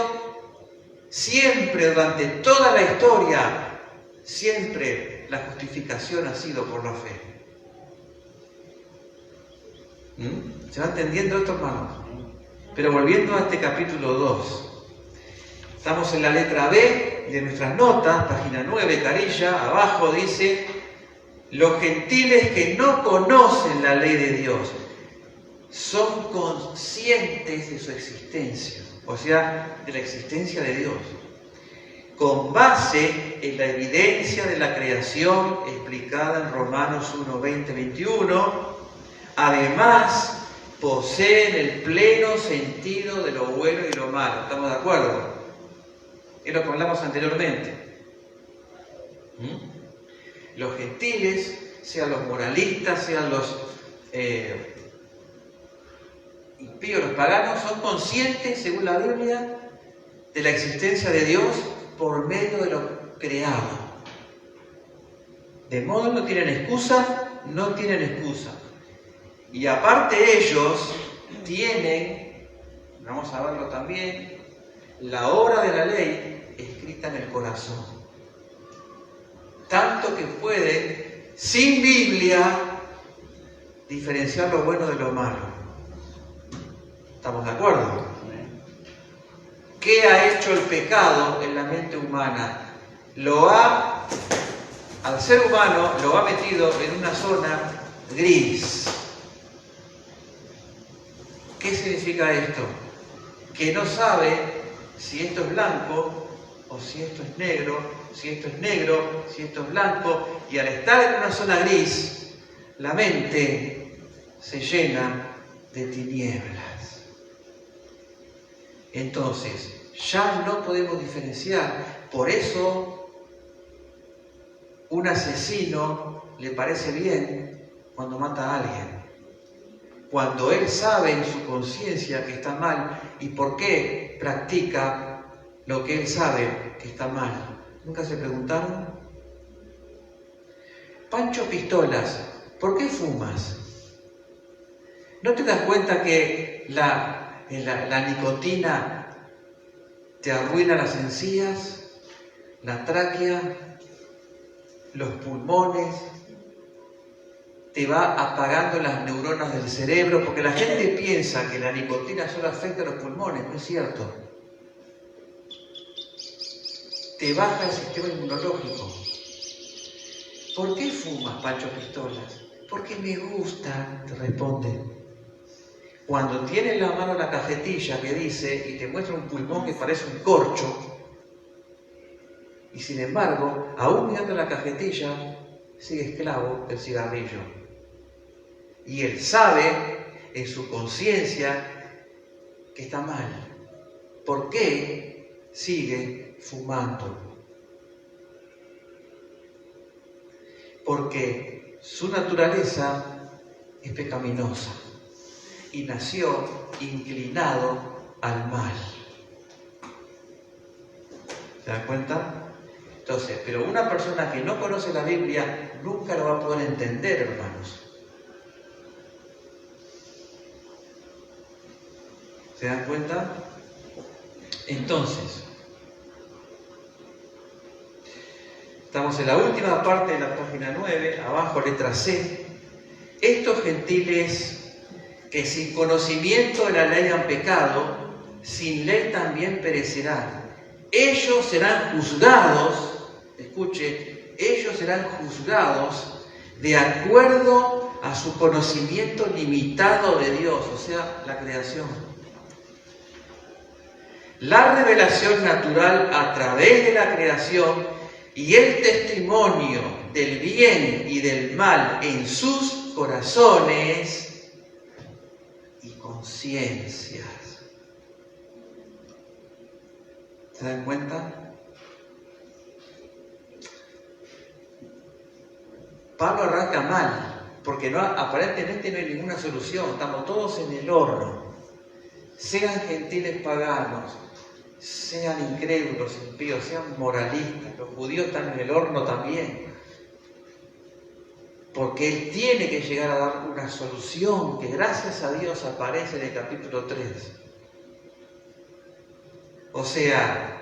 siempre durante toda la historia, siempre la justificación ha sido por la fe. ¿Se va entendiendo esto, hermanos? Pero volviendo a este capítulo 2, Estamos en la letra B de nuestras notas, página 9, carilla, abajo dice: los gentiles que no conocen la ley de Dios son conscientes de su existencia, o sea, de la existencia de Dios, con base en la evidencia de la creación explicada en Romanos 1, 20, 21. Además, poseen el pleno sentido de lo bueno y lo malo. ¿Estamos de acuerdo? Es lo que hablamos anteriormente. Los gentiles, sean los moralistas, sean los impíos, los paganos, son conscientes, según la Biblia, de la existencia de Dios por medio de lo creado. De modo no tienen excusa, no tienen excusa. Y aparte ellos tienen, vamos a verlo también, la obra de la ley escrita en el corazón. Tanto que pueden, sin Biblia, diferenciar lo bueno de lo malo. ¿Estamos de acuerdo? ¿Qué ha hecho el pecado en la mente humana? Al ser humano lo ha metido en una zona gris. ¿Qué significa esto? Que no sabe si esto es blanco o si esto es negro, si esto es negro, si esto es blanco, y al estar en una zona gris, la mente se llena de tinieblas. Entonces, ya no podemos diferenciar. Por eso, un asesino le parece bien cuando mata a alguien, cuando él sabe en su conciencia que está mal. ¿Y por qué practica lo que él sabe que está mal? ¿Nunca se preguntaron? Pancho Pistolas, ¿por qué fumas? ¿No te das cuenta que la nicotina te arruina las encías, la tráquea, los pulmones? Te va apagando las neuronas del cerebro, porque la gente piensa que la nicotina solo afecta a los pulmones. No es cierto. Te baja el sistema inmunológico. ¿Por qué fumas, Pancho Pistolas? Porque me gusta, te responde. Cuando tiene en la mano la cajetilla que dice y te muestra un pulmón que parece un corcho, y sin embargo, aún mirando la cajetilla, sigue esclavo del cigarrillo. Y él sabe en su conciencia que está mal. ¿Por qué sigue fumando? Porque su naturaleza es pecaminosa y nació inclinado al mal. ¿Se dan cuenta? Entonces, pero una persona que no conoce la Biblia nunca lo va a poder entender, hermanos. ¿Se dan cuenta? Entonces, estamos en la última parte de la página 9, abajo letra C. Estos gentiles que sin conocimiento de la ley han pecado, sin ley también perecerán. Ellos serán juzgados, escuche, ellos serán juzgados de acuerdo a su conocimiento limitado de Dios, o sea, la creación. La revelación natural a través de la creación y el testimonio del bien y del mal en sus corazones y conciencias. ¿Se dan cuenta? Pablo arranca mal, porque aparentemente no hay ninguna solución, estamos todos en el horno. Sean gentiles paganos, sean incrédulos, impíos, sean moralistas, los judíos están en el horno también. Porque Él tiene que llegar a dar una solución que gracias a Dios aparece en el capítulo 3. O sea,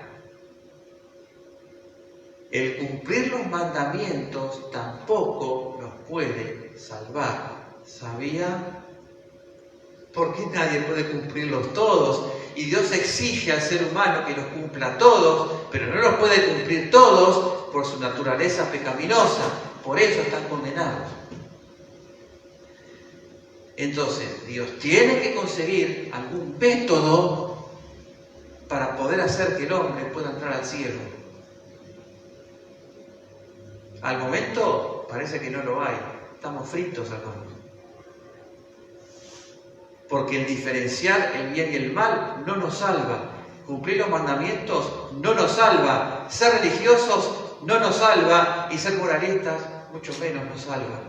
el cumplir los mandamientos tampoco nos puede salvar. ¿Sabía? ¿Por qué nadie puede cumplirlos todos? Y Dios exige al ser humano que los cumpla todos, pero no los puede cumplir todos por su naturaleza pecaminosa. Por eso están condenados. Entonces, Dios tiene que conseguir algún método para poder hacer que el hombre pueda entrar al cielo. Al momento parece que no lo hay. Estamos fritos, hermanos. Porque el diferenciar el bien y el mal no nos salva. Cumplir los mandamientos no nos salva. Ser religiosos no nos salva. Y ser moralistas mucho menos nos salva.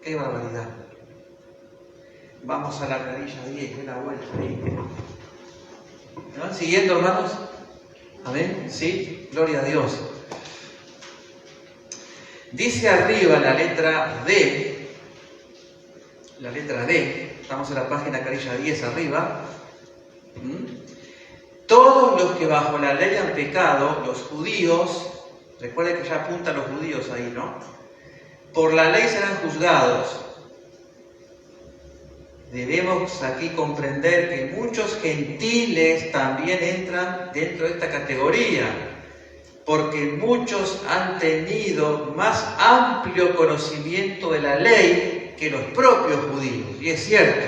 ¡Qué barbaridad! Vamos a la carilla 10, de la vuelta ahí. ¿Me van siguiendo, hermanos? ¿Amén? ¿Sí? Gloria a Dios. Dice arriba la letra D, estamos en la página carilla 10 arriba. Todos los que bajo la ley han pecado, los judíos, recuerden que ya apuntan los judíos ahí, ¿no? Por la ley serán juzgados. Debemos aquí comprender que muchos gentiles también entran dentro de esta categoría, porque muchos han tenido más amplio conocimiento de la ley que los propios judíos, y es cierto.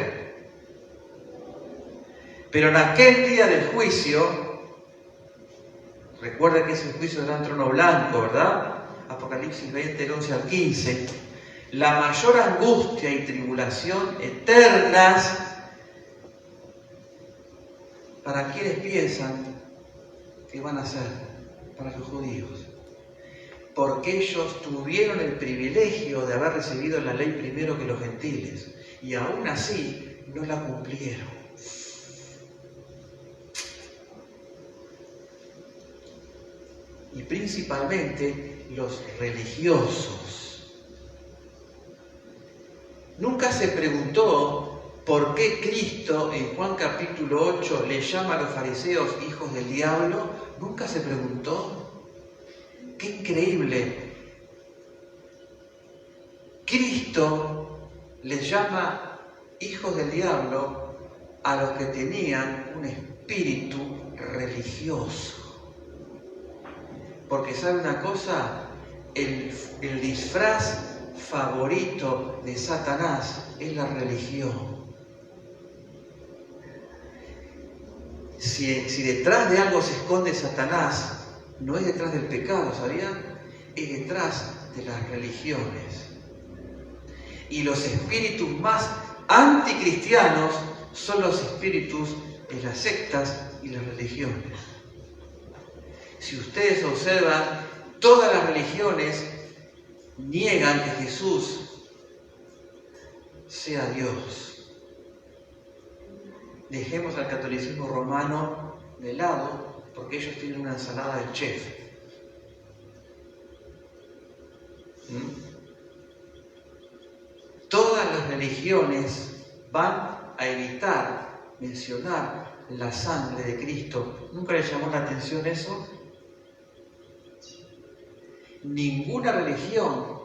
Pero en aquel día del juicio, recuerda que es el juicio del gran trono blanco, ¿verdad? Apocalipsis 20, del 11 al 15. La mayor angustia y tribulación eternas, ¿para quienes piensan que van a ser? Para los judíos. Porque ellos tuvieron el privilegio de haber recibido la ley primero que los gentiles. Y aún así no la cumplieron. Y principalmente los religiosos. Nunca se preguntó por qué Cristo en Juan capítulo 8 le llama a los fariseos hijos del diablo. Nunca se preguntó. ¡Qué increíble! Cristo les llama hijos del diablo a los que tenían un espíritu religioso. Porque ¿sabe una cosa? El disfraz favorito de Satanás es la religión. Si detrás de algo se esconde Satanás, no es detrás del pecado, ¿sabían? Es detrás de las religiones. Y los espíritus más anticristianos son los espíritus de las sectas y las religiones. Si ustedes observan, todas las religiones niegan que Jesús sea Dios. Dejemos al catolicismo romano de lado, porque ellos tienen una ensalada de chef. Todas las religiones van a evitar mencionar la sangre de Cristo. ¿Nunca les llamó la atención eso? Ninguna religión,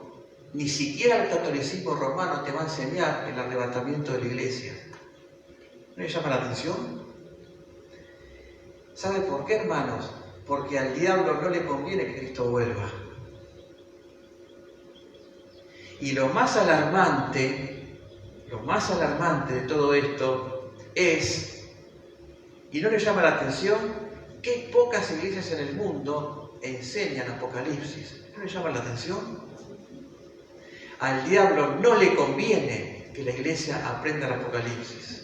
ni siquiera el catolicismo romano, te va a enseñar el arrebatamiento de la iglesia. ¿No les llama la atención? ¿Sabe por qué, hermanos? Porque al diablo no le conviene que Cristo vuelva. Y lo más alarmante de todo esto es, y no le llama la atención, que pocas iglesias en el mundo enseñan Apocalipsis. ¿No le llama la atención? Al diablo no le conviene que la iglesia aprenda el Apocalipsis.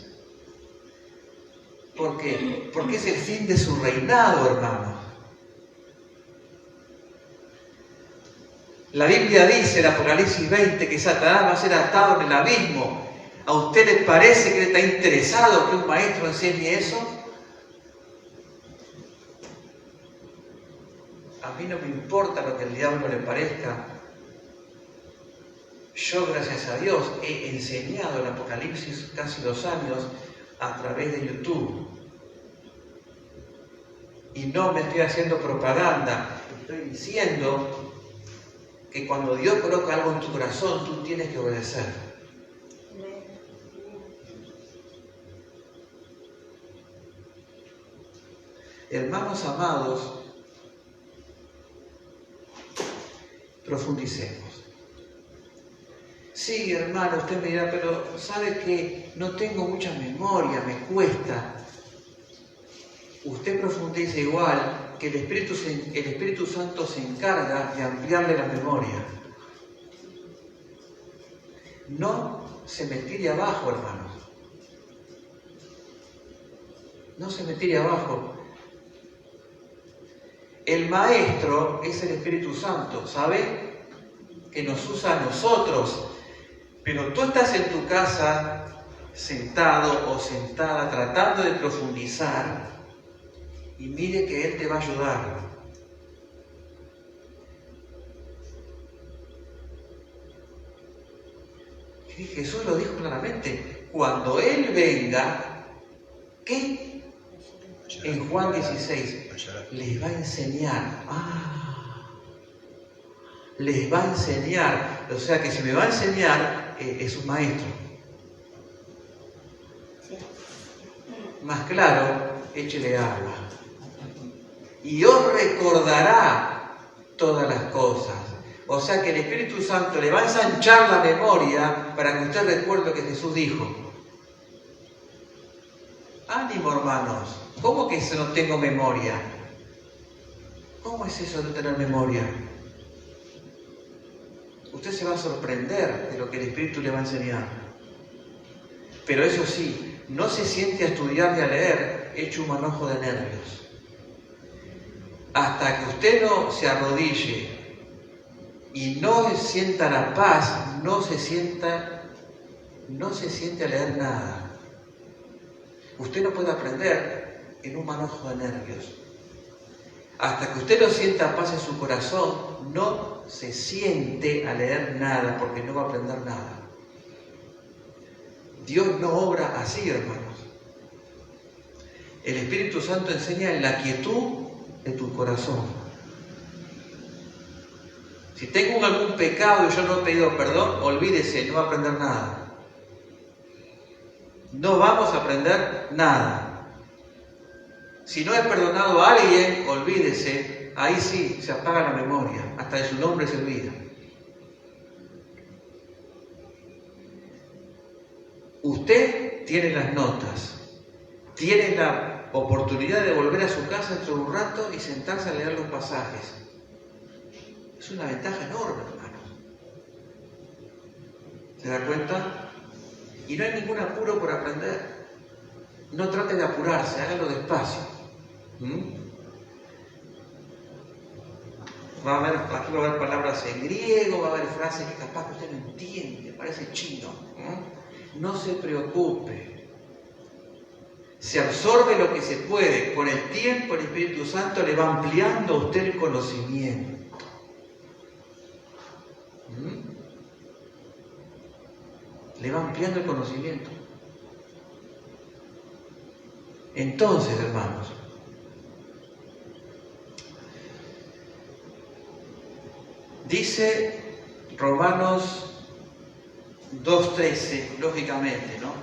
¿Por qué? Porque es el fin de su reinado, hermano. La Biblia dice en Apocalipsis 20 que Satanás va a ser atado en el abismo. ¿A usted le parece que está interesado que un maestro enseñe eso? A mí no me importa lo que al diablo le parezca. Yo, gracias a Dios, he enseñado el Apocalipsis casi 2 años a través de YouTube. Y no me estoy haciendo propaganda. Estoy diciendo que cuando Dios coloca algo en tu corazón, tú tienes que obedecer. Hermanos amados, profundicemos. Sí, hermano, usted me dirá, pero sabe que no tengo mucha memoria, me cuesta. Usted profundice igual, que el Espíritu Santo se encarga de ampliarle la memoria. No se me tire abajo, hermanos. No se me tire abajo. El Maestro es el Espíritu Santo, ¿sabe? Que nos usa a nosotros. Pero tú estás en tu casa, sentado o sentada, tratando de profundizar, y mire que Él te va a ayudar. Y Jesús lo dijo claramente. Cuando Él venga, ¿qué? En Juan 16, les va a enseñar. Les va a enseñar. O sea que si me va a enseñar, es un maestro. Más claro, échele agua. Y os recordará todas las cosas. O sea que el Espíritu Santo le va a ensanchar la memoria para que usted recuerde lo que Jesús dijo. Ánimo, hermanos. ¿Cómo que no tengo memoria? ¿Cómo es eso de tener memoria? Usted se va a sorprender de lo que el Espíritu le va a enseñar. Pero eso sí, no se siente a estudiar y a leer hecho un manojo de nervios. Hasta que usted no se arrodille y no sienta la paz, no se siente a leer nada. Usted no puede aprender en un manojo de nervios. Hasta que usted no sienta paz en su corazón, no se siente a leer nada, porque no va a aprender nada. Dios no obra así, hermanos. El Espíritu Santo enseña en la quietud de tu corazón. Si tengo algún pecado y yo no he pedido perdón, olvídese, no va a aprender nada. No vamos a aprender nada. Si no he perdonado a alguien, olvídese, ahí sí se apaga la memoria, hasta de su nombre se olvida. Usted tiene las notas, tiene la oportunidad de volver a su casa dentro de un rato y sentarse a leer los pasajes. Es una ventaja enorme, hermanos. ¿Se da cuenta? Y no hay ningún apuro por aprender. No trate de apurarse, hágalo despacio. Aquí va a haber palabras en griego, va a haber frases que capaz que usted no entiende, parece chino. No se preocupe. Se absorbe lo que se puede. Con el tiempo el Espíritu Santo le va ampliando a usted el conocimiento. Le va ampliando el conocimiento. Entonces, hermanos, dice Romanos 2.13, lógicamente, ¿no?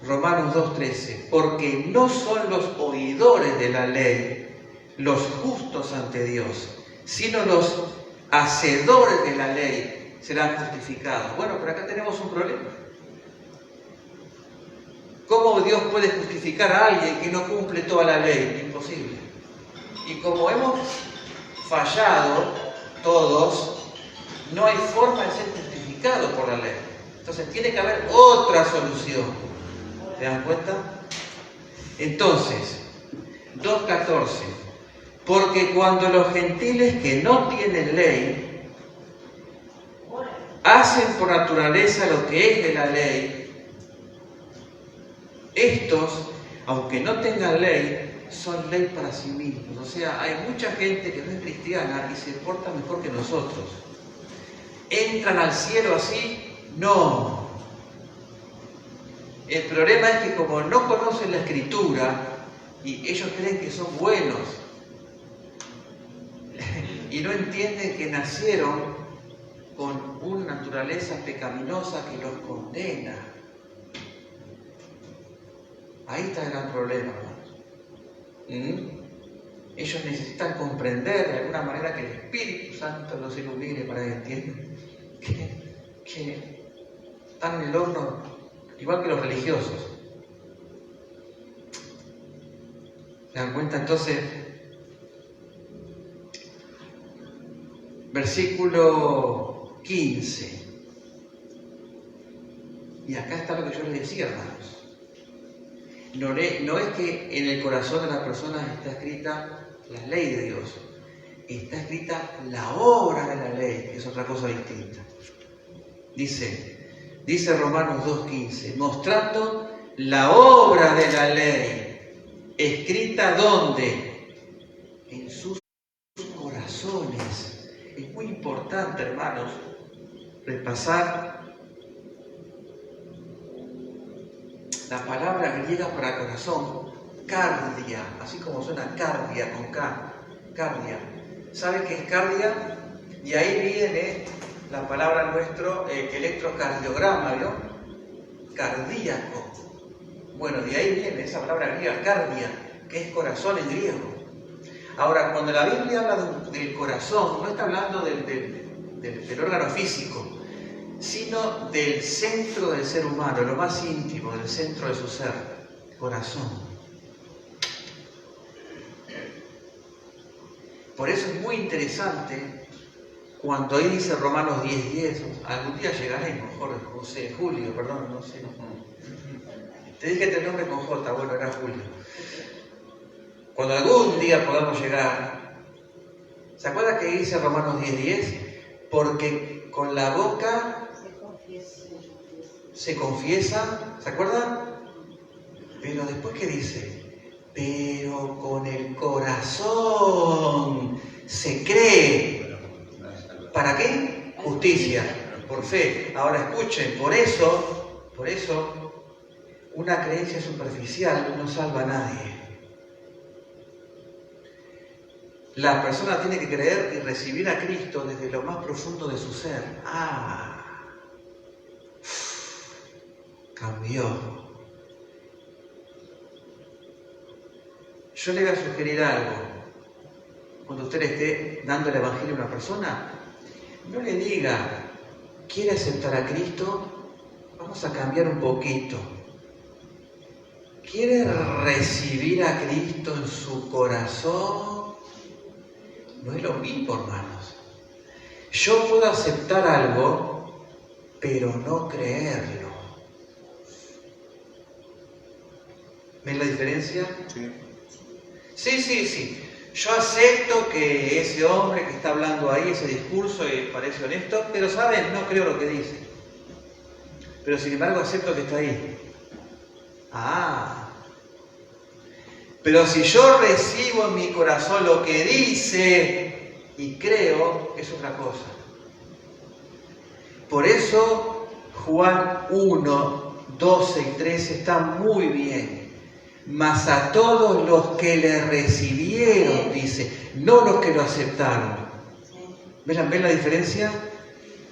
Romanos 2.13, porque no son los oidores de la ley los justos ante Dios, sino los hacedores de la ley serán justificados. Bueno, pero acá tenemos un problema. ¿Cómo Dios puede justificar a alguien que no cumple toda la ley? Imposible. Y como hemos fallado todos, no hay forma de ser justificado por la ley. Entonces tiene que haber otra solución. ¿Se dan cuenta? Entonces, 2.14. Porque cuando los gentiles que no tienen ley hacen por naturaleza lo que es de la ley, estos, aunque no tengan ley, son ley para sí mismos. O sea, hay mucha gente que no es cristiana y se porta mejor que nosotros. ¿Entran al cielo así? No. El problema es que como no conocen la Escritura y ellos creen que son buenos y no entienden que nacieron con una naturaleza pecaminosa que los condena. Ahí está el gran problema, hermanos. Ellos necesitan comprender de alguna manera que el Espíritu Santo los ilumine para que entiendan que están en el horno igual que los religiosos. ¿Se dan cuenta? Entonces, versículo 15. Y acá está lo que yo les decía, hermanos. No es que en el corazón de las personas está escrita la ley de Dios. Está escrita la obra de la ley, que es otra cosa distinta. Dice Romanos 2.15, mostrando la obra de la ley, escrita ¿dónde? En sus corazones. Es muy importante, hermanos, repasar la palabra griega para corazón, cardia, así como suena cardia con K, cardia. ¿Sabe qué es cardia? Y ahí viene la palabra nuestro electrocardiograma, ¿vio? Cardíaco. Bueno, de ahí viene esa palabra griega, cardia, que es corazón en griego. Ahora, cuando la Biblia habla del corazón, no está hablando del órgano físico, sino del centro del ser humano, lo más íntimo, del centro de su ser, corazón. Por eso es muy interesante cuando ahí dice Romanos 10:10, algún día llegaremos, Julio, perdón, no sé. Te dije este nombre con J, bueno, era Julio. Cuando algún día podamos llegar, ¿se acuerda que dice Romanos 10:10? Porque con la boca se confiesa, ¿se acuerdan? Pero después, ¿qué dice? Pero con el corazón se cree. ¿Para qué? Justicia, por fe. Ahora escuchen, por eso, una creencia superficial no salva a nadie. La persona tiene que creer y recibir a Cristo desde lo más profundo de su ser. Cambió. Yo le voy a sugerir algo. Cuando usted le esté dando el Evangelio a una persona, no le diga, ¿quiere aceptar a Cristo? Vamos a cambiar un poquito. ¿Quiere recibir a Cristo en su corazón? No es lo mismo, hermanos. Yo puedo aceptar algo, pero no creerlo. ¿Ven la diferencia? Sí. Yo acepto que ese hombre que está hablando ahí, ese discurso, parece honesto, pero, ¿saben? No creo lo que dice. Pero, sin embargo, acepto que está ahí. Pero si yo recibo en mi corazón lo que dice y creo, es otra cosa. Por eso, Juan 1, 12 y 13 están muy bien. Mas a todos los que le recibieron, dice, no los que lo aceptaron. ¿Ven la diferencia?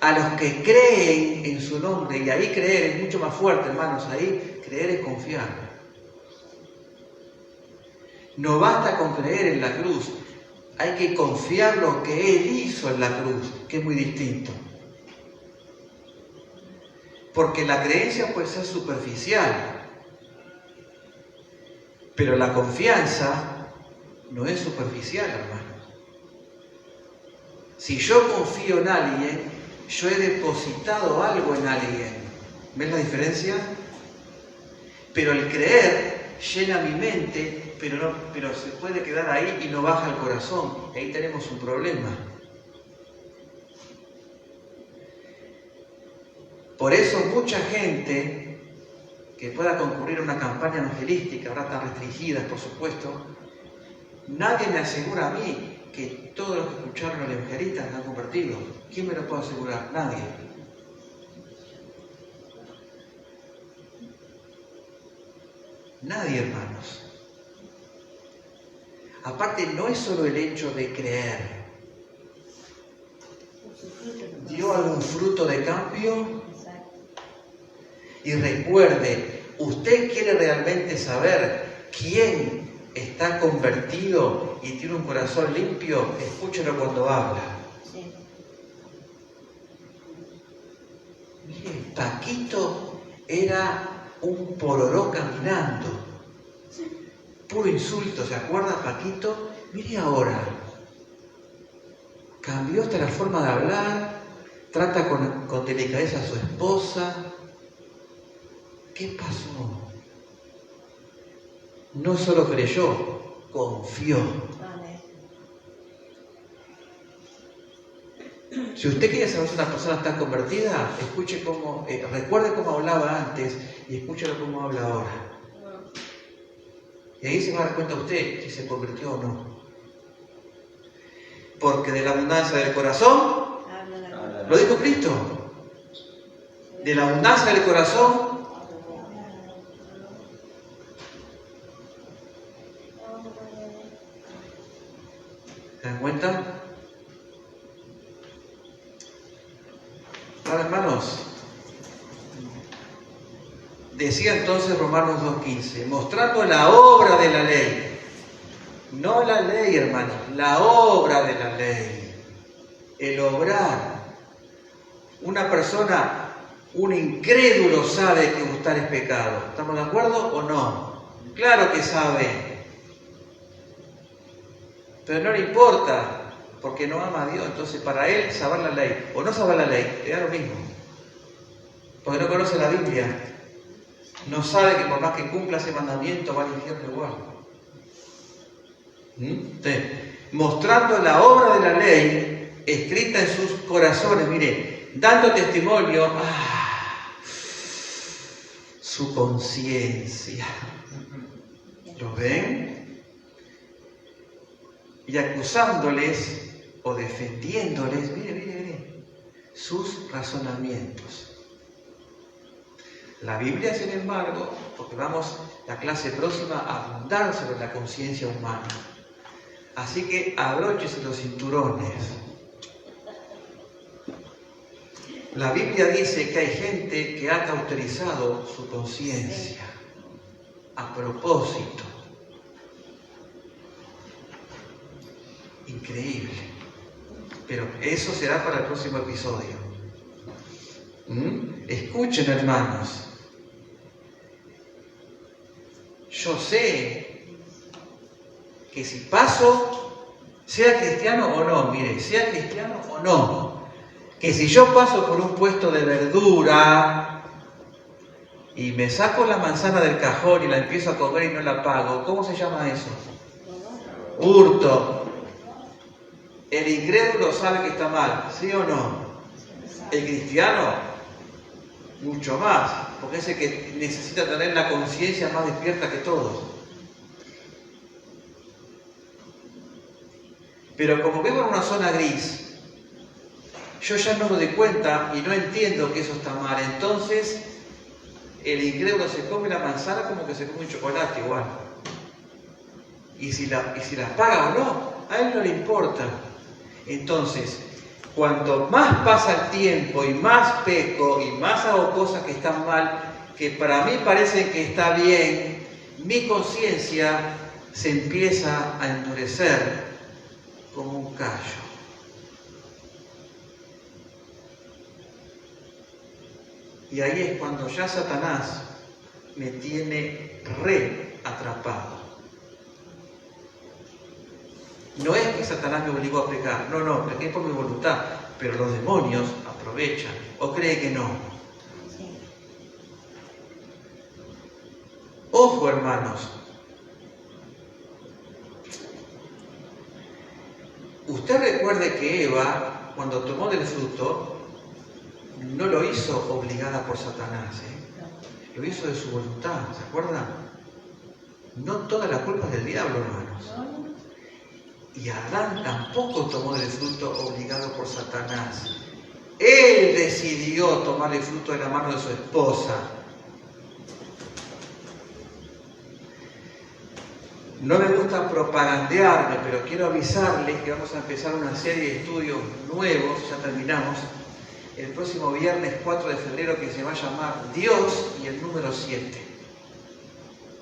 A los que creen en su nombre, y ahí creer es mucho más fuerte, hermanos, ahí creer es confiar. No basta con creer en la cruz, hay que confiar lo que Él hizo en la cruz, que es muy distinto. Porque la creencia puede ser superficial, pero la confianza no es superficial, hermano. Si yo confío en alguien, yo he depositado algo en alguien. ¿Ves la diferencia? Pero el creer llena mi mente, pero se puede quedar ahí y no baja al corazón. Ahí tenemos un problema. Por eso mucha gente que pueda concurrir a una campaña evangelística, ahora tan restringidas, por supuesto, nadie me asegura a mí que todos los que escucharon al evangelista están convertidos. ¿Quién me lo puede asegurar? Nadie. Nadie, hermanos. Aparte, no es solo el hecho de creer. ¿Dio algún fruto de cambio? Exacto. Y recuerde, usted quiere realmente saber quién está convertido y tiene un corazón limpio, escúchelo cuando habla. Sí. Mire, Paquito era un pororó caminando. Puro insulto, ¿se acuerda Paquito? Mire ahora. Cambió hasta la forma de hablar, trata con delicadeza a su esposa. ¿Qué pasó? No solo creyó, confió. Amén. Si usted quiere saber si una persona está convertida, escuche cómo, recuerde cómo hablaba antes y escúchelo cómo habla ahora. Y ahí se va a dar cuenta usted si se convirtió o no. Porque de la abundancia del corazón, lo dijo Cristo, de la abundancia del corazón, ¿se dan cuenta? Ahora, hermanos, decía entonces Romanos 2.15, mostrando la obra de la ley. No la ley, hermanos, la obra de la ley. El obrar. Una persona, un incrédulo sabe que gustar es pecado. ¿Estamos de acuerdo o no? Claro que sabe. Pero no le importa, porque no ama a Dios. Entonces para él saber la ley o no saber la ley, le da lo mismo. Porque no conoce la Biblia. No sabe que por más que cumpla ese mandamiento va al infierno igual. Mostrando la obra de la ley escrita en sus corazones, mire, dando testimonio su conciencia. ¿Lo ven? Y acusándoles o defendiéndoles, mire, sus razonamientos. La Biblia, sin embargo, porque vamos la clase próxima a abundar sobre la conciencia humana. Así que abróchese los cinturones. La Biblia dice que hay gente que ha cauterizado su conciencia a propósito. Increíble. Pero eso será para el próximo episodio. Escuchen, hermanos. Yo sé que si paso, sea cristiano o no, mire, sea cristiano o no, que si yo paso por un puesto de verdura y me saco la manzana del cajón y la empiezo a comer y no la pago, ¿cómo se llama eso? Hurto. El incrédulo sabe que está mal, ¿sí o no? El cristiano, mucho más, porque es el que necesita tener la conciencia más despierta que todos. Pero como vivo en una zona gris, yo ya no me doy cuenta y no entiendo que eso está mal. Entonces, el incrédulo se come la manzana como que se come un chocolate igual. Y si la paga o no, a él no le importa. Entonces, cuanto más pasa el tiempo y más peco y más hago cosas que están mal, que para mí parece que está bien, mi conciencia se empieza a endurecer como un callo. Y ahí es cuando ya Satanás me tiene atrapado. No es que Satanás me obligó a pecar, no, pequé por mi voluntad, pero los demonios aprovechan, o cree que no. Ojo, hermanos. Usted recuerde que Eva, cuando tomó del fruto, no lo hizo obligada por Satanás, lo hizo de su voluntad, ¿se acuerdan? No toda la culpa es del diablo, hermanos. Y Adán tampoco tomó del fruto obligado por Satanás. Él decidió tomar el fruto de la mano de su esposa. No me gusta propagandearme, pero quiero avisarles que vamos a empezar una serie de estudios nuevos, ya terminamos, el próximo viernes 4 de febrero, que se va a llamar Dios y el número 7.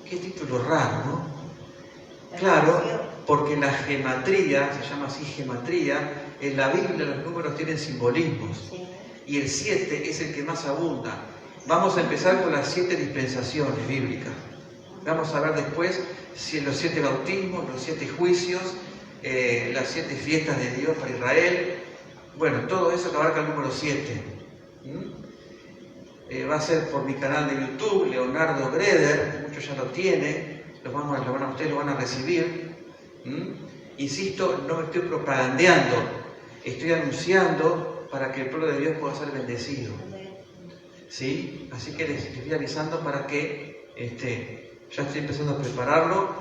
Qué título raro, ¿no? Claro, porque la gematría, se llama así gematría, en la Biblia los números tienen simbolismos y el 7 es el que más abunda. Vamos a empezar con las 7 dispensaciones bíblicas. Vamos a ver después los 7 bautismos, los 7 juicios, las 7 fiestas de Dios para Israel. Bueno, todo eso que abarca el número 7. Va a ser por mi canal de YouTube, Leonardo Greder, muchos ya lo tienen, ustedes lo van a recibir. Insisto, no me estoy propagandeando, estoy anunciando para que el pueblo de Dios pueda ser bendecido. ¿Sí? Así que les estoy avisando para que ya estoy empezando a prepararlo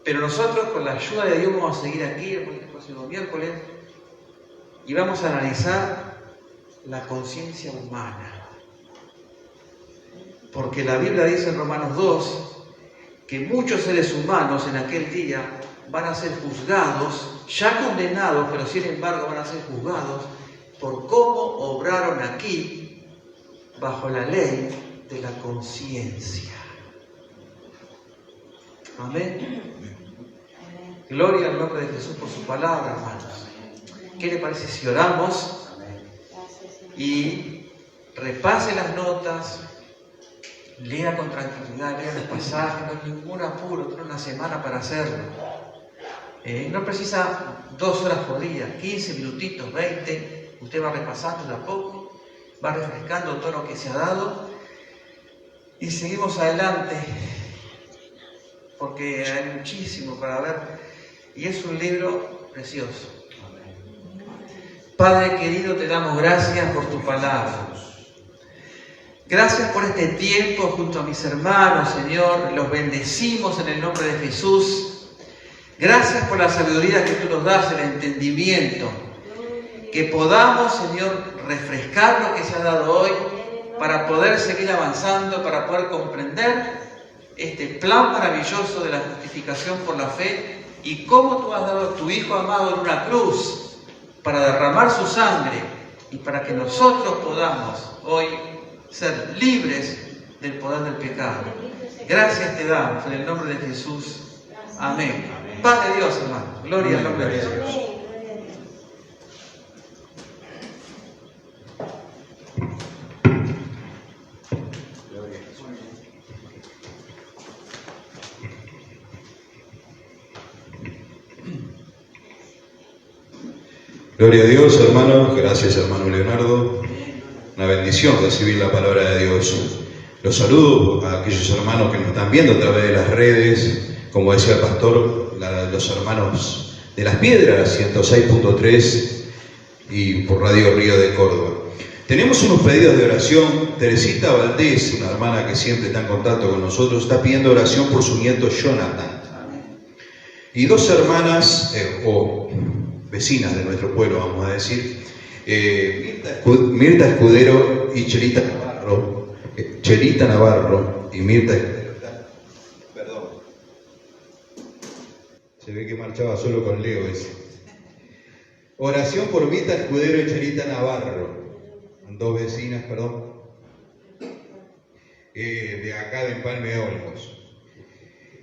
pero nosotros con la ayuda de Dios vamos a seguir aquí el próximo miércoles y vamos a analizar la conciencia humana, porque la Biblia dice en Romanos 2 que muchos seres humanos en aquel día van a ser juzgados, ya condenados, pero sin embargo van a ser juzgados por cómo obraron aquí bajo la ley de la conciencia. Amén. Gloria al nombre de Jesús por su palabra, hermanos. ¿Qué le parece si oramos y repase las notas, lea con tranquilidad, lea los pasajes, no hay ningún apuro, tiene una semana para hacerlo? No precisa 2 horas por día, 15 minutitos, 20, usted va repasando de a poco, va refrescando todo lo que se ha dado y seguimos adelante, porque hay muchísimo para ver y es un libro precioso. Padre querido, te damos gracias por tu palabra. Gracias por este tiempo junto a mis hermanos, Señor. Los bendecimos en el nombre de Jesús. Gracias por la sabiduría que tú nos das, el entendimiento. Que podamos, Señor, refrescar lo que se ha dado hoy para poder seguir avanzando, para poder comprender este plan maravilloso de la justificación por la fe y cómo tú has dado a tu Hijo amado en una cruz para derramar su sangre y para que nosotros podamos hoy ser libres del poder del pecado. Gracias te damos en el nombre de Jesús. Amén. Paz de Dios, hermano. Gloria al nombre de Jesús. Gloria a Dios, hermanos. Gracias, hermano Leonardo. Una bendición recibir la palabra de Dios. Los saludo a aquellos hermanos que nos están viendo a través de las redes, como decía el pastor, los hermanos de Las Piedras, 106.3 y por Radio Río de Córdoba. Tenemos unos pedidos de oración. Teresita Valdés, una hermana que siempre está en contacto con nosotros, está pidiendo oración por su nieto Jonathan. Y 2 hermanas, o vecinas de nuestro pueblo, vamos a decir, Mirta Escudero y Chelita Navarro y Mirta Escudero. Perdón. Se ve que marchaba solo con Leo ese. Oración por Mirta Escudero y Chelita Navarro. 2 vecinas, perdón. De acá de Empalme de Olmos.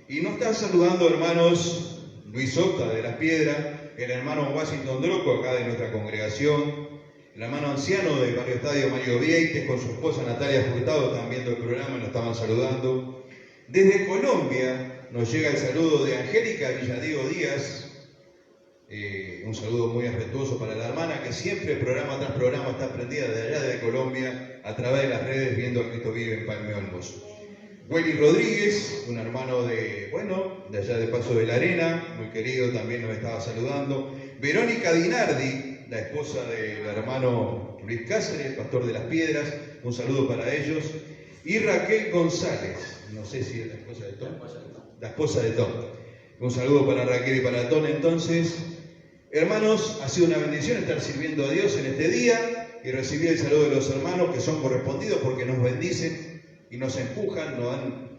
Y nos están saludando hermanos Luis Octa de Las Piedras, el hermano Washington Droco, acá de nuestra congregación, el hermano anciano del barrio Estadio Mario Vieites, con su esposa Natalia Furtado, están viendo el programa y nos estaban saludando. Desde Colombia nos llega el saludo de Angélica Villadiego Díaz, un saludo muy afectuoso para la hermana, que siempre programa tras programa está prendida de allá de Colombia, a través de las redes, viendo a Cristo vive en Palme Olmos. Willy Rodríguez, un hermano de allá de Paso de la Arena, muy querido, también nos estaba saludando. Verónica Dinardi, la esposa del hermano Luis Cáceres, pastor de Las Piedras, un saludo para ellos. Y Raquel González, no sé si es la esposa de Tom. La esposa de Tom. Un saludo para Raquel y para Tom. Entonces, hermanos, ha sido una bendición estar sirviendo a Dios en este día y recibir el saludo de los hermanos que son correspondidos porque nos bendicen y nos empujan, nos dan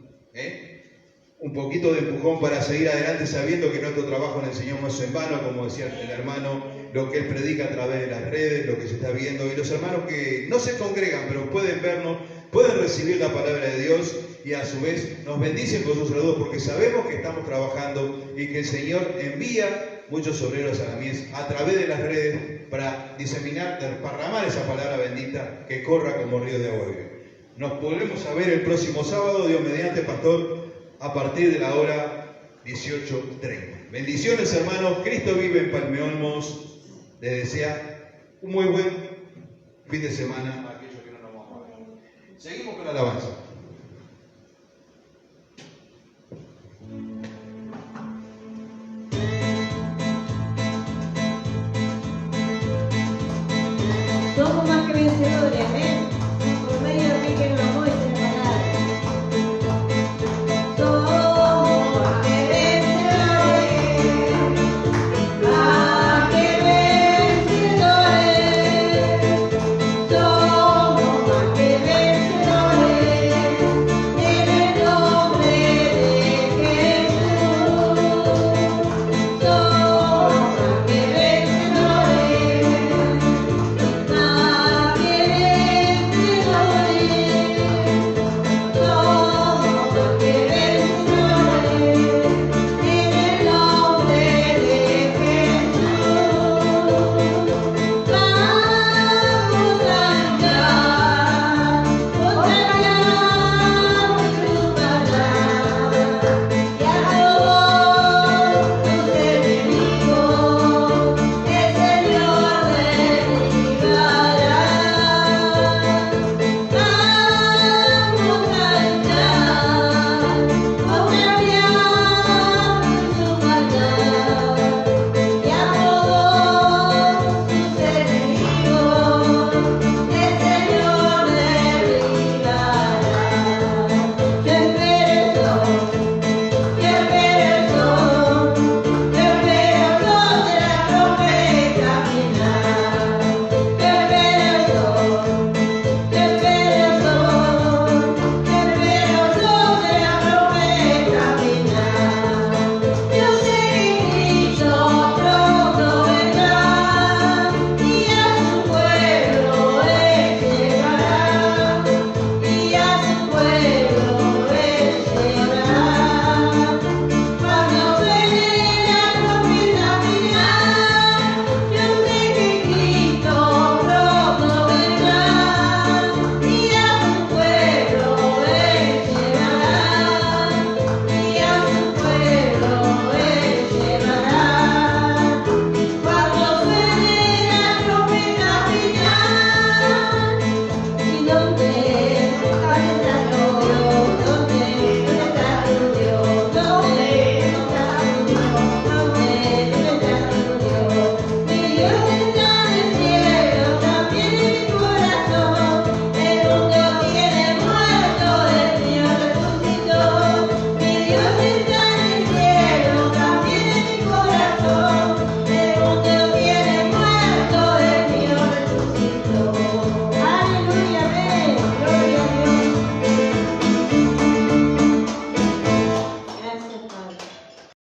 un poquito de empujón para seguir adelante, sabiendo que nuestro trabajo en el Señor no es en vano, como decía el hermano, lo que él predica a través de las redes, lo que se está viendo, y los hermanos que no se congregan, pero pueden vernos, pueden recibir la palabra de Dios y a su vez nos bendicen con sus saludos, porque sabemos que estamos trabajando y que el Señor envía muchos obreros a la mies a través de las redes para diseminar, derramar esa palabra bendita que corra como río de agua viva. Nos volvemos a ver el próximo sábado, Dios mediante, pastor, a partir de la hora 18:30. Bendiciones, hermanos. Cristo vive en Palme Olmos. Les desea un muy buen fin de semana a aquellos que no nos vamos a ver. Seguimos con la alabanza. Somos más que vencedores, amén. Por medio de aquel que nos amó